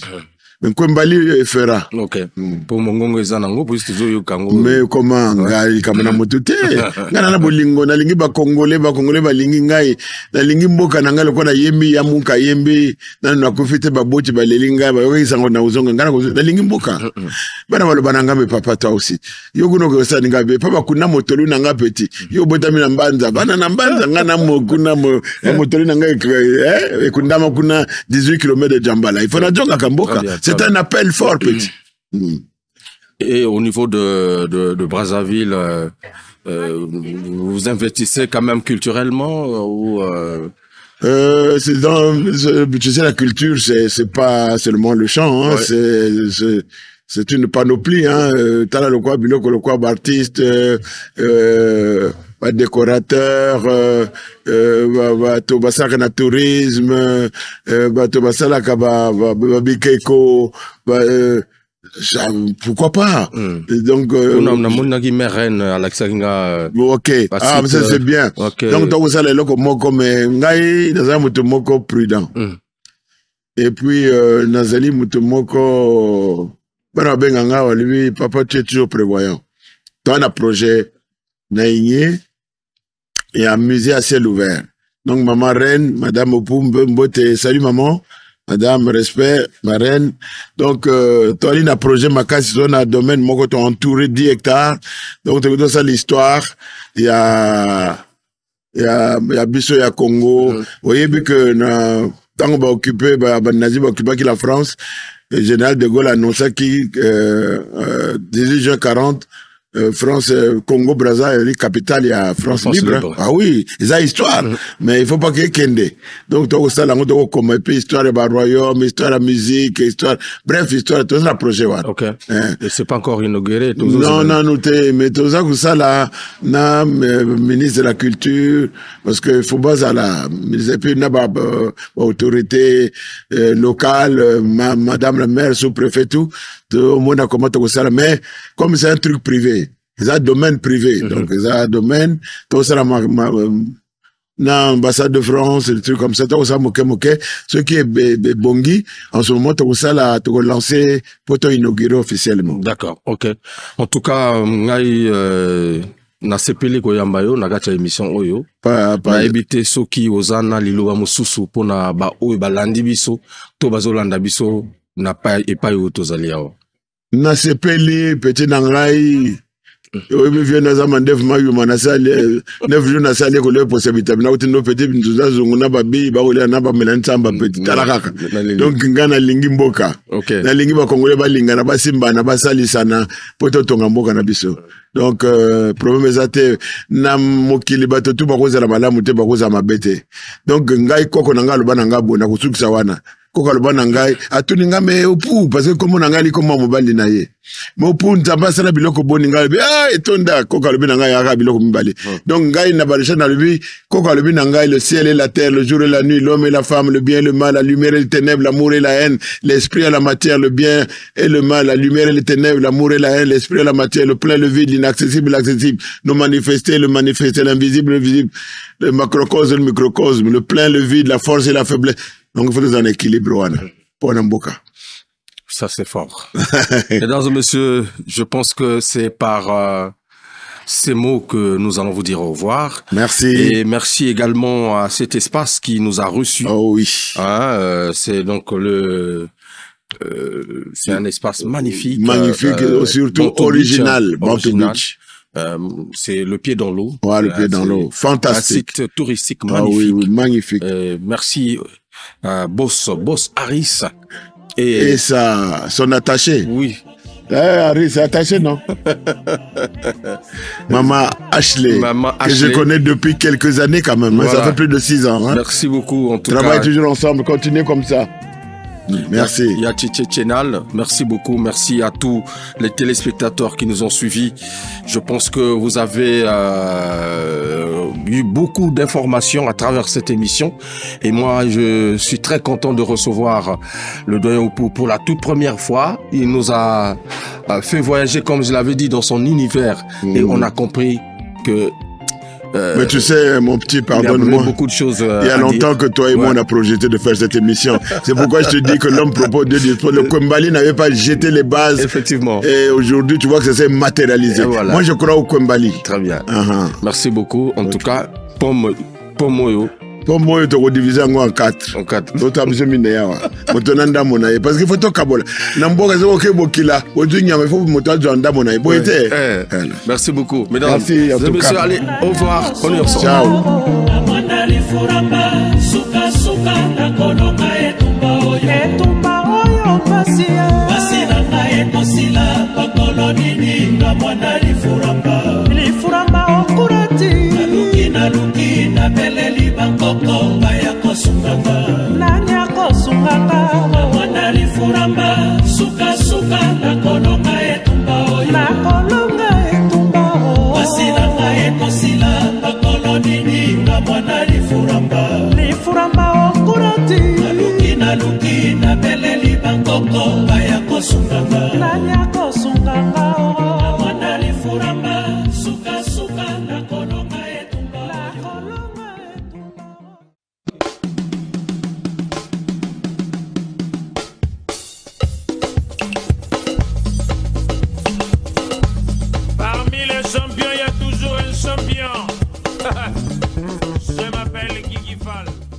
Mais Kouembali fera. OK. Pour mongongo ezanango pour toujours yo kango. Mais comment ngai kamana motuté. Ngana na bolingo na lingi ba congolais ba lingi ngai na lingi mboka na ngalo ko na yembi ya muka yembi na na kofite ba boti ba lelinga ba yo isango na uzonga ngana ko na lingi mboka. Bana balo bananga me papa toi aussi. Yo kuno ko sa ninga be papa kuna motolu na nga petit. Yo botami na mbanza bana na mbanza ngana mo kuna motolu na nga kundama kuna 18 km de Djambala. Il faut na jonga kamboka. C'est un appel fort, petit. Et au niveau de Brazzaville, vous investissez quand même culturellement ou c'est dans, tu sais, la culture, c'est pas seulement le chant, hein, c'est une panoplie, hein. T'as le quoi, biloko, le quoi, artiste, décorateur, tobasaka na tourisme, tobasalaka bikeko, pourquoi pas? Donc, on a monaki meren Alexandra. Ok. Ah, ça c'est bien. Donc, donc ça les locaux moko mais ngai naza mutu moko prudent. Et puis nazali mutu moko bana benga nga lui papa tu es toujours prévoyant. Toi on a projet naigné et un musée à ciel ouvert. Donc, maman reine, madame Opumbe Mbote, salut maman, madame, respect, ma reine. Donc, toi, il y a un projet, ma casse, on a un domaine, moi, quand on entouré 10 hectares. Donc, tu vois ça, l'histoire. Il y a Bissau, il y a Congo. Vous voyez, que, tant qu'on va occuper, Nazi va occuper la France, le général de Gaulle a annoncé qu'il, 18 juin 40, France, Congo, Brazza, la capitale, il y a France libre. Ah oui, ils ont histoire. Mais il faut pas qu'il y ait Kende. Donc, tu as ça, là, on comme histoire de royaume, histoire de la musique, histoire, bref, histoire, tout ça, la projet, voilà. Ok. Et c'est pas encore inauguré, tout ça. Non, non, mais tout ça, là, na, ministre de la culture, parce que il faut pas ça, là, et puis, na, autorité, locale, madame la maire, sous-préfet, tout le monde a comment tout ça, mais, comme c'est un truc privé, c'est un domaine privé, donc c'est un domaine, tout ça, l'ambassade de France, des trucs comme ça, tout ça, ce qui est Bongi, en ce moment, tout ça, là, tout lancé pour inaugurer officiellement. D'accord, ok. En tout cas, na sepeli koyamba yo na kati ya émission oyo na ebité soki ozana liloba mosusu pona ba oyo balandi biso to bazolanda biso na pa epai oyo tozali awa na sepeli petit nangai oyo vient na zama ndef mayu manasali 9 jours na sali ko le possibilité na utino petit ntuza zungu na babi ba ole na ba melantsamba petit talakaka donc ngana lingi mboka na lingi ba kongole ba linga na ba simba na ba salisana poto tonga mboka na biso donc problème ezate na mokili bato tu ba kozala malamu te ba kozala mabete donc ngai koko na ngalo bana ngabo na kusukisa wana koka loba na ngai atuni nga me opu parce que comme na ngai likoma mobali na ye mais opu ntamba sala biloko boni ngai etonda koka lobi na ngai aka biloko mibali donc ngai na barisha na lobi koka lobi na ngai le ciel et la terre, le jour et la nuit, l'homme et la femme, le bien et le mal, la lumière et les ténèbres, l'amour et la haine, l'esprit et la matière, le bien et le mal, la lumière et les ténèbres, l'amour et la haine, l'esprit et la matière, le plein, le vide, l'inaccessible, l'accessible, le manifesté, l'invisible, le visible, le macrocosme, le microcosme, le plein, le vide, la force et la faiblesse. Donc il faut être en équilibre, Wana. Pour Namboka. Ça c'est fort. Mesdames et messieurs, je pense que c'est par ces mots que nous allons vous dire au revoir. Merci. Et merci également à cet espace qui nous a reçus. Oh oui. C'est donc c'est un espace magnifique. Magnifique, surtout original. Bantu Beach. C'est le pied dans l'eau. Ouais, le pied dans l'eau. Fantastique. Un site touristique magnifique. Oui, oui, magnifique. Merci, Boss Harris. Et ça, son attaché. Oui. Harry, c'est attaché, non? Maman Ashley, que je connais depuis quelques années quand même. Voilà. Ça fait plus de 6 ans. Hein? Merci beaucoup. En tout Travaille toujours ensemble, continuez comme ça. Merci. Yatiche Chenal, merci beaucoup. Merci à tous les téléspectateurs qui nous ont suivis. Je pense que vous avez eu beaucoup d'informations à travers cette émission. Et moi, je suis très content de recevoir le doyen Oupou pour la toute première fois. Il nous a fait voyager, comme je l'avais dit, dans son univers. Et on a compris que... mais tu sais, mon petit, pardonne-moi. Beaucoup de choses. Il y a longtemps que toi et moi, on a projeté de faire cette émission. C'est pourquoi je te dis que l'homme propose de Dieu. Le Kwembali n'avait pas jeté les bases. Effectivement. Et aujourd'hui, tu vois que ça s'est matérialisé. Voilà. Moi, je crois au Kwembali. Très bien. Merci beaucoup. En tout cas, Pomoyo. Pour moi, tu rediviser en 4. En 4. L'autre a besoin de monaï. Parce qu'il faut tout kabola. Namboka c'est ok bokila. Odunya mais faut moto janda monaï. Boité. Merci beaucoup. Mesdames, merci, messieurs, allez, au revoir. On est ensemble. Ciao. Naluki na beleli bangoko baya kosunganga nanya kosunganga